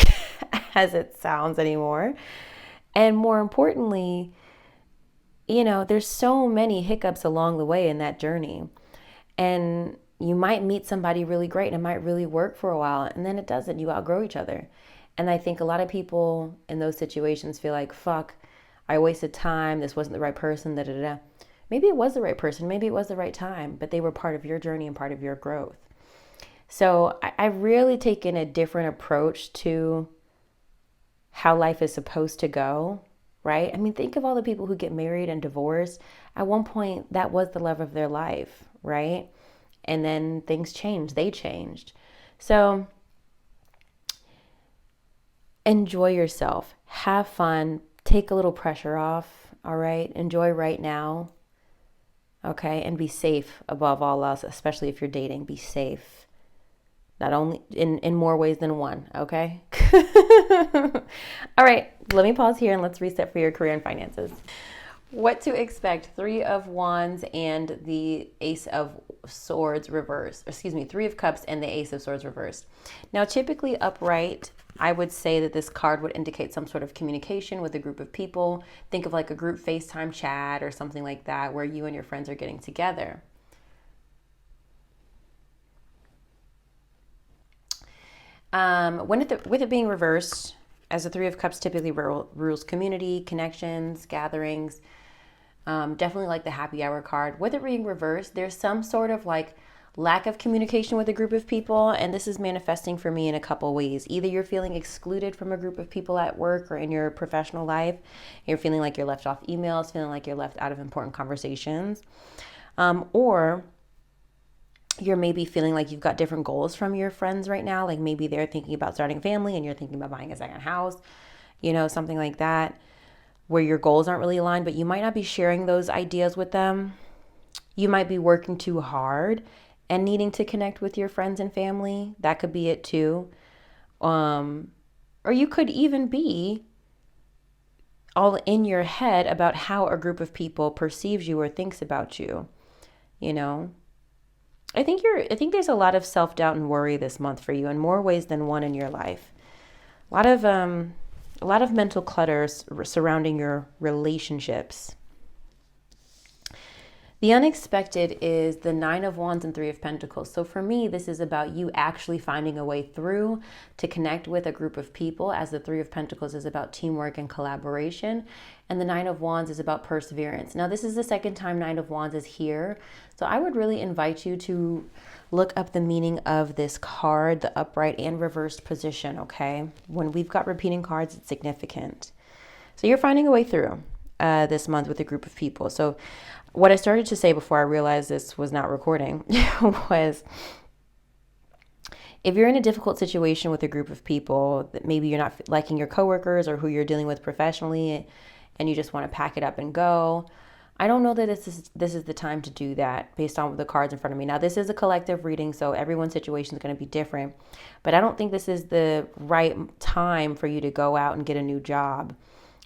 as it sounds anymore. And more importantly, there's so many hiccups along the way in that journey. And you might meet somebody really great and it might really work for a while, and then it doesn't. You outgrow each other. And I think a lot of people in those situations feel like, fuck, I wasted time. This wasn't the right person. Da, da, da. Maybe it was the right person. Maybe it was the right time, but they were part of your journey and part of your growth. So I've really taken a different approach to how life is supposed to go, right? I mean, think of all the people who get married and divorced. At one point, that was the love of their life, right? And then things changed. They changed. So enjoy yourself, have fun, take a little pressure off, all right? Enjoy right now. okay? And be safe above all else, especially if you're dating. Be safe. Not only in more ways than one, okay? All right, let me pause here and let's reset for your career and finances. What to expect: Three of Wands and the Ace of Swords reversed. Excuse me, Three of Cups and the Ace of Swords reversed. Now, typically upright, I would say that this card would indicate some sort of communication with a group of people. Think of like a group FaceTime chat or something like that where you and your friends are getting together. With it being reversed, as the Three of Cups typically rules community, connections, gatherings, definitely like the happy hour card. With it being reversed, there's some sort of like lack of communication with a group of people, and this is manifesting for me in a couple ways. Either you're feeling excluded from a group of people at work or in your professional life, you're feeling like you're left off emails, feeling like you're left out of important conversations, or you're maybe feeling like you've got different goals from your friends right now. Like maybe they're thinking about starting a family and you're thinking about buying a second house, something like that, where your goals aren't really aligned, but you might not be sharing those ideas with them. You might be working too hard and needing to connect with your friends and family. That could be it too. Or you could even be all in your head about how a group of people perceives you or thinks about you, I think there's a lot of self-doubt and worry this month for you in more ways than one in your life. A lot of mental clutter surrounding your relationships. The unexpected is the Nine of Wands and Three of Pentacles. So for me, this is about you actually finding a way through to connect with a group of people, as the Three of Pentacles is about teamwork and collaboration, and the Nine of Wands is about perseverance. Now, this is the second time Nine of Wands is here, so I would really invite you to look up the meaning of this card, the upright and reversed position, okay? When we've got repeating cards, it's significant. So you're finding a way through this month with a group of people. So what I started to say before I realized this was not recording was, if you're in a difficult situation with a group of people that maybe you're not liking your coworkers or who you're dealing with professionally, and you just want to pack it up and go, I don't know that this is the time to do that based on the cards in front of me. Now, this is a collective reading, so everyone's situation is going to be different, but I don't think this is the right time for you to go out and get a new job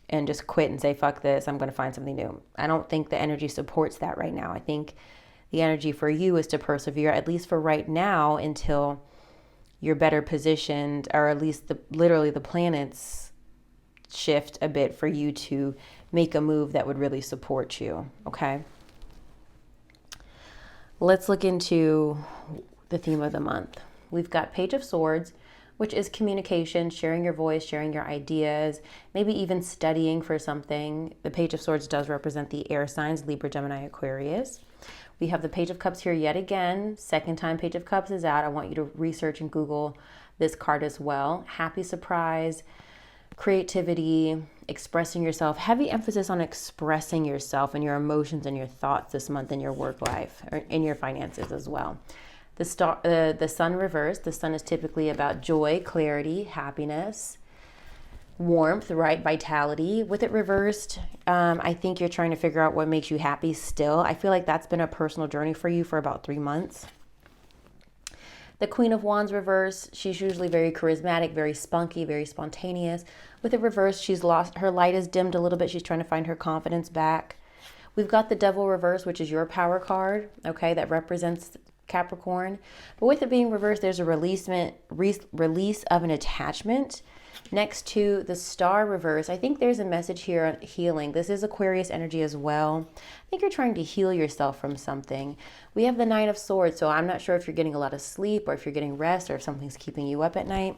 and just quit and say, fuck this, I'm going to find something new. I don't think the energy supports that right now. I think the energy for you is to persevere, at least for right now, until you're better positioned, or at least literally the planets shift a bit for you to make a move that would really support you, okay? Let's look into the theme of the month. We've got Page of Swords, which is communication, sharing your voice, sharing your ideas, maybe even studying for something. The Page of Swords does represent the air signs, Libra, Gemini, Aquarius. We have the Page of Cups here yet again. Second time Page of Cups is out. I want you to research and Google this card as well. Happy surprise, creativity, expressing yourself. Heavy emphasis on expressing yourself and your emotions and your thoughts this month in your work life, or in your finances as well. The sun reversed. The sun is typically about joy, clarity, happiness, warmth, right? Vitality. With it reversed, I think you're trying to figure out what makes you happy still. I feel like that's been a personal journey for you for about 3 months. The Queen of Wands reversed. She's usually very charismatic, very spunky, very spontaneous. With it reversed, she's lost, her light is dimmed a little bit. She's trying to find her confidence back. We've got the Devil reversed, which is your power card, okay? That represents Capricorn. But with it being reversed, there's a release of an attachment. Next to the Star reverse, I think there's a message here on healing. This is Aquarius energy as well. I think you're trying to heal yourself from something. We have the Nine of Swords, so I'm not sure if you're getting a lot of sleep or if you're getting rest or if something's keeping you up at night.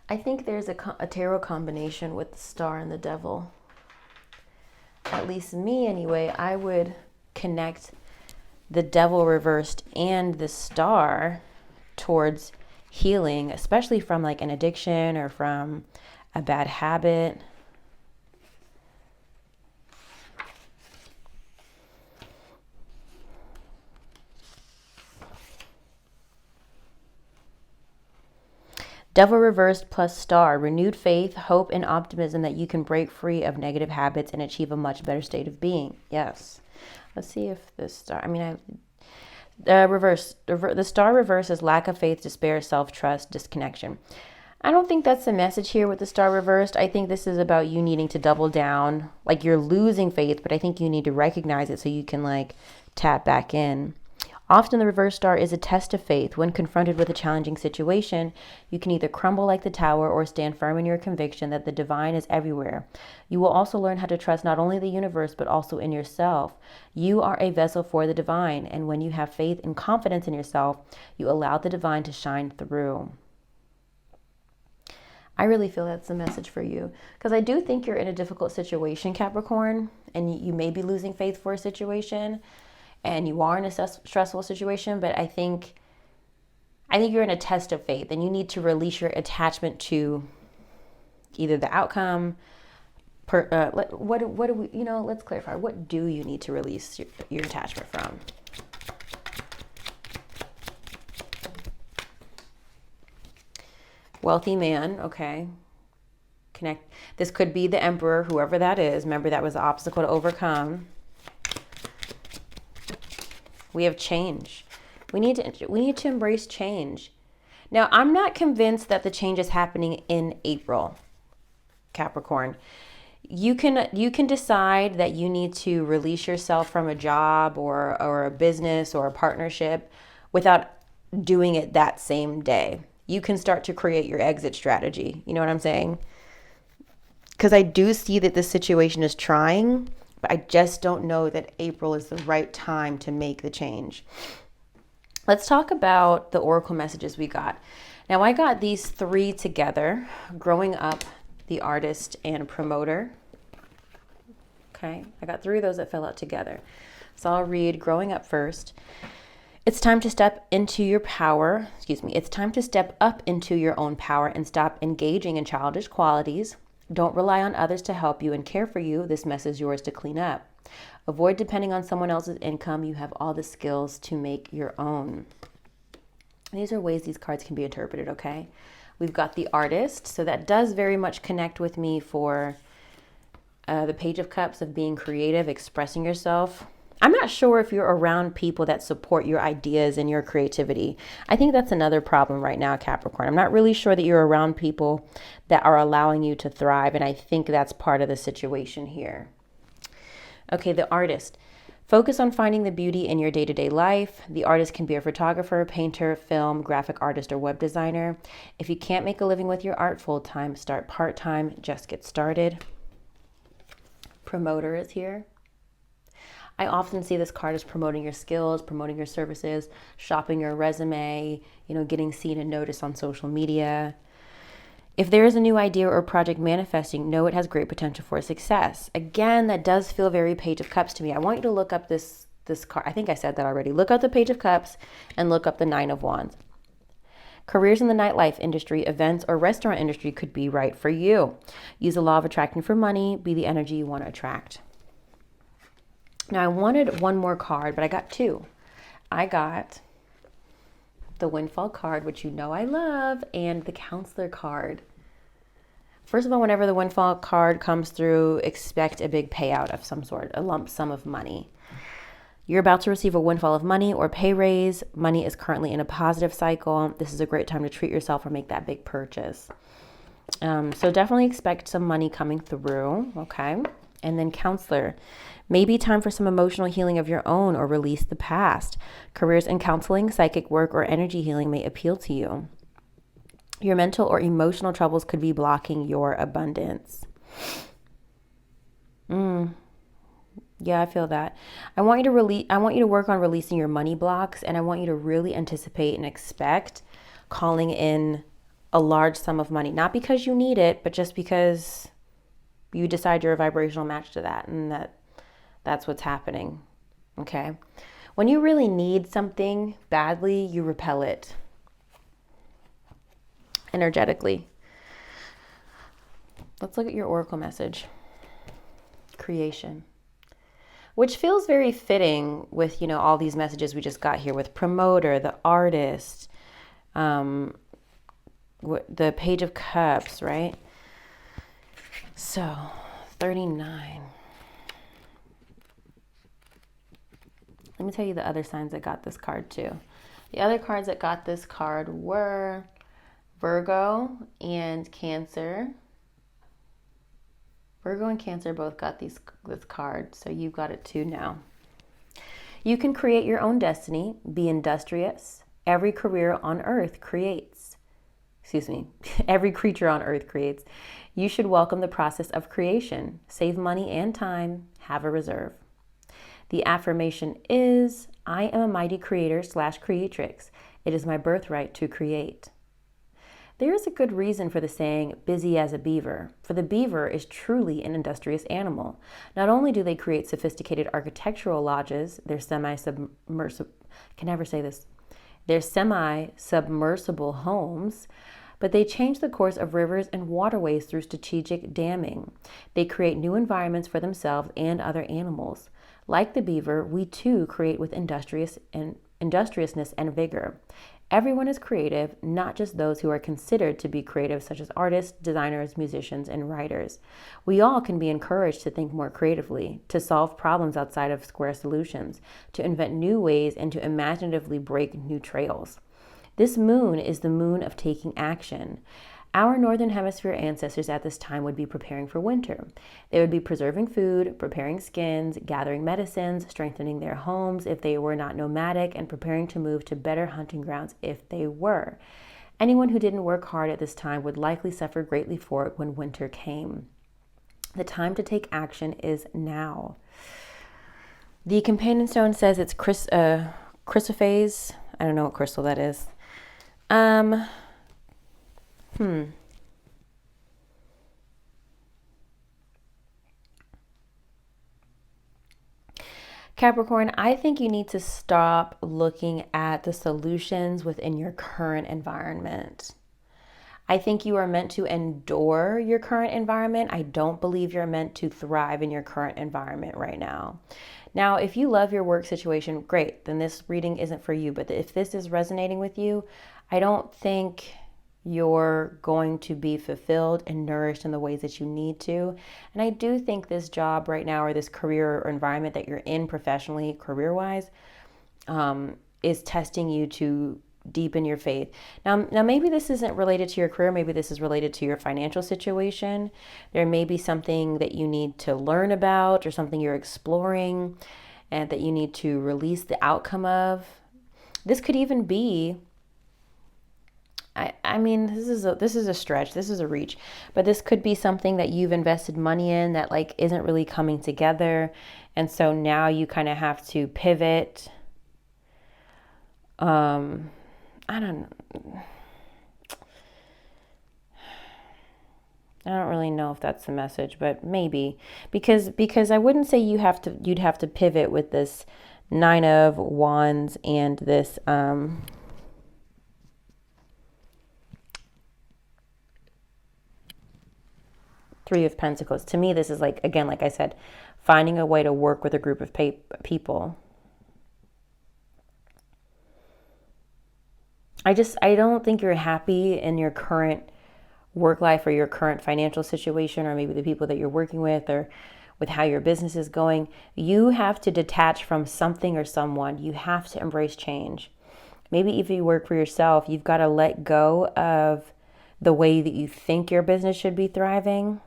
I think there's a tarot combination with the Star and the Devil. At least me anyway, I would connect the Devil reversed and the Star towards healing, especially from like an addiction or from a bad habit. Devil reversed plus Star, renewed faith, hope, and optimism that you can break free of negative habits and achieve a much better state of being. Yes. Let's see if this star, the star reverse is lack of faith, despair, self-trust, disconnection. I don't think that's the message here with the star reversed. I think this is about you needing to double down. Like you're losing faith, but I think you need to recognize it so you can like tap back in. Often the reverse star is a test of faith. When confronted with a challenging situation, you can either crumble like the tower or stand firm in your conviction that the divine is everywhere. You will also learn how to trust not only the universe, but also in yourself. You are a vessel for the divine, and when you have faith and confidence in yourself, you allow the divine to shine through. I really feel that's the message for you, because I do think you're in a difficult situation, Capricorn, and you may be losing faith for a situation, and you are in a stressful situation, but I think you're in a test of faith, and you need to release your attachment to either the outcome. What do we, let's clarify. What do you need to release your attachment from? Wealthy man, okay. Connect. This could be the emperor, whoever that is. Remember, that was the obstacle to overcome. We have change. We need to embrace change. Now, I'm not convinced that the change is happening in April, Capricorn. You can decide that you need to release yourself from a job or a business or a partnership without doing it that same day. You can start to create your exit strategy. You know what I'm saying? Because I do see that this situation is trying, but I just don't know that April is the right time to make the change. Let's talk about the oracle messages we got. Now, I got these three together: growing up, the artist, and promoter. Okay, I got three of those that fell out together. So I'll read growing up first. It's time to step into your power. It's time to step up into your own power and stop engaging in childish qualities. Don't rely on others to help you and care for you. This mess is yours to clean up. Avoid depending on someone else's income. You have all the skills to make your own. These are ways these cards can be interpreted, okay? We've got the artist. So that does very much connect with me for the Page of Cups, of being creative, expressing yourself. I'm not sure if you're around people that support your ideas and your creativity. I think that's another problem right now, Capricorn. I'm not really sure that you're around people that are allowing you to thrive, and I think that's part of the situation here. Okay, the artist. Focus on finding the beauty in your day-to-day life. The artist can be a photographer, painter, film, graphic artist, or web designer. If you can't make a living with your art full-time, start part-time, just get started. Promoter is here. I often see this card as promoting your skills, promoting your services, shopping your resume, getting seen and noticed on social media. If there is a new idea or project manifesting, know it has great potential for success. Again, that does feel very Page of Cups to me. I want you to look up this card. I think I said that already. Look up the Page of Cups and look up the Nine of Wands. Careers in the nightlife industry, events, or restaurant industry could be right for you. Use the law of attracting for money. Be the energy you want to attract. Now, I wanted one more card, but I got two. I got the Windfall card, which you know I love, and the Counselor card. First of all, whenever the Windfall card comes through, expect a big payout of some sort, a lump sum of money. You're about to receive a windfall of money or pay raise. Money is currently in a positive cycle. This is a great time to treat yourself or make that big purchase. So definitely expect some money coming through, okay? And then Counselor. Maybe time for some emotional healing of your own or release the past. Careers in counseling, psychic work, or energy healing may appeal to you. Your mental or emotional troubles could be blocking your abundance. Yeah, I feel that. I want you to work on releasing your money blocks, and I want you to really anticipate and expect calling in a large sum of money. Not because you need it, but just because you decide you're a vibrational match to that, and that's what's happening, okay? When you really need something badly, you repel it energetically. Let's look at your oracle message. Creation. Which feels very fitting with, all these messages we just got here with promoter, the artist, the Page of Cups, right? So, 39. Let me tell you the other signs that got this card too. The other cards that got this card were Virgo and Cancer. Virgo and Cancer both got this card, so you've got it too now. You can create your own destiny, be industrious. Every career on earth creates. Every creature on earth creates. You should welcome the process of creation. Save money and time. Have a reserve. The affirmation is, I am a mighty creator / creatrix. It is my birthright to create. There is a good reason for the saying, busy as a beaver, for the beaver is truly an industrious animal. Not only do they create sophisticated architectural lodges, their semi-submersible homes, but they change the course of rivers and waterways through strategic damming. They create new environments for themselves and other animals. Like the beaver, we too create with industriousness and vigor. Everyone is creative, not just those who are considered to be creative, such as artists, designers, musicians, and writers. We all can be encouraged to think more creatively, to solve problems outside of square solutions, to invent new ways, and to imaginatively break new trails. This moon is the moon of taking action. Our Northern Hemisphere ancestors at this time would be preparing for winter. They would be preserving food, preparing skins, gathering medicines, strengthening their homes if they were not nomadic, and preparing to move to better hunting grounds if they were. Anyone who didn't work hard at this time would likely suffer greatly for it when winter came. The time to take action is now. The companion stone says it's chrysoprase. I don't know what crystal that is. Capricorn, I think you need to stop looking at the solutions within your current environment. I think you are meant to endure your current environment. I don't believe you're meant to thrive in your current environment right now. Now, if you love your work situation, great, then this reading isn't for you. But if this is resonating with you, I don't think you're going to be fulfilled and nourished in the ways that you need to. And I do think this job right now, or this career or environment that you're in professionally, career-wise, is testing you to deepen your faith. Now, maybe this isn't related to your career. Maybe this is related to your financial situation. There may be something that you need to learn about or something you're exploring and that you need to release the outcome of. This could even be, I mean, this is a stretch. This is a reach, but this could be something that you've invested money in that like isn't really coming together. And so now you kind of have to pivot. I don't really know if that's the message, but maybe because I wouldn't say you'd have to pivot with this 9 of Wands and this 3 of Pentacles. To me, this is like, again, like I said, finding a way to work with a group of people. I don't think you're happy in your current work life or your current financial situation, or maybe the people that you're working with, or with how your business is going. You have to detach from something or someone. You have to embrace change. Maybe if you work for yourself, you've got to let go of the way that you think your business should be thriving.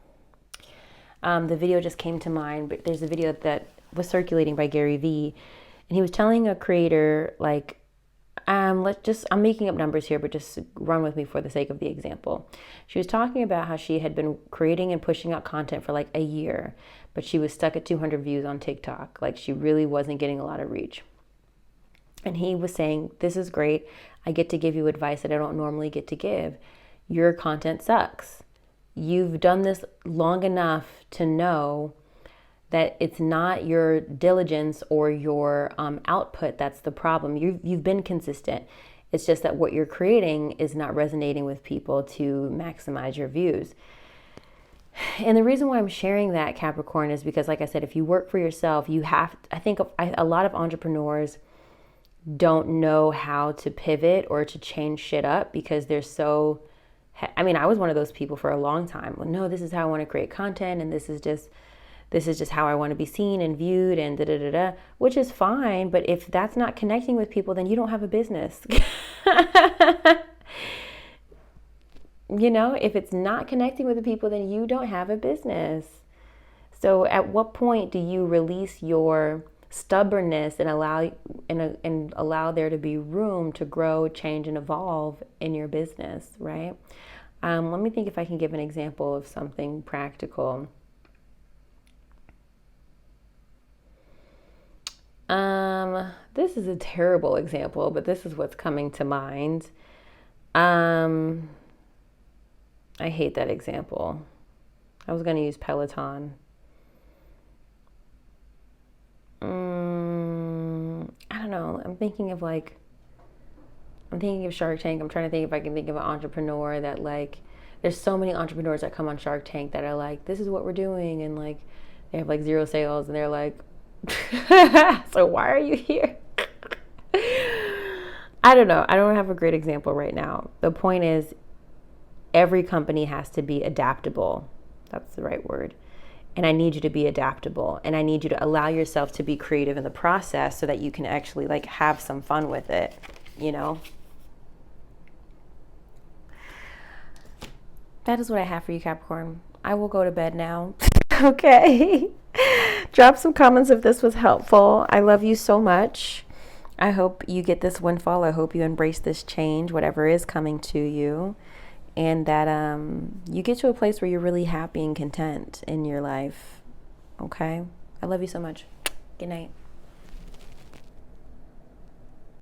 The video just came to mind, but there's a video that was circulating by Gary Vee, and he was telling a creator, like, I'm making up numbers here, but just run with me for the sake of the example. She was talking about how she had been creating and pushing out content for like a year, but she was stuck at 200 views on TikTok. Like, she really wasn't getting a lot of reach. And he was saying, this is great. I get to give you advice that I don't normally get to give. Your content sucks. You've done this long enough to know that it's not your diligence or your output that's the problem. You've been consistent. It's just that what you're creating is not resonating with people to maximize your views. And the reason why I'm sharing that, Capricorn, is because, like I said, if you work for yourself, I think a lot of entrepreneurs don't know how to pivot or to change shit up because they're so, I mean, I was one of those people for a long time. Well, no, this is how I want to create content, and this is just This is just how I want to be seen and viewed and da da da da, which is fine. But if that's not connecting with people, then you don't have a business. You know, if it's not connecting with the people, then you don't have a business. So at what point do you release your stubbornness and allow there to be room to grow, change, and evolve in your business, right? Let me think if I can give an example of something practical. This is a terrible example, but this is what's coming to mind. I hate that example. I was going to use Peloton. I don't know. I'm thinking of Shark Tank. I'm trying to think if I can think of an entrepreneur that like, there's so many entrepreneurs that come on Shark Tank that are like, this is what we're doing. And like, they have like 0 sales and they're like, so why are you here? I don't know. I don't have a great example right now. The point is, every company has to be adaptable. That's the right word. And I need you to be adaptable. And I need you to allow yourself to be creative in the process so that you can actually like have some fun with it, you know? That is what I have for you, Capricorn. I will go to bed now. Okay. Drop some comments if this was helpful. I love you so much. I hope you get this windfall. I hope you embrace this change, whatever is coming to you. And that you get to a place where you're really happy and content in your life. Okay? I love you so much. Good night.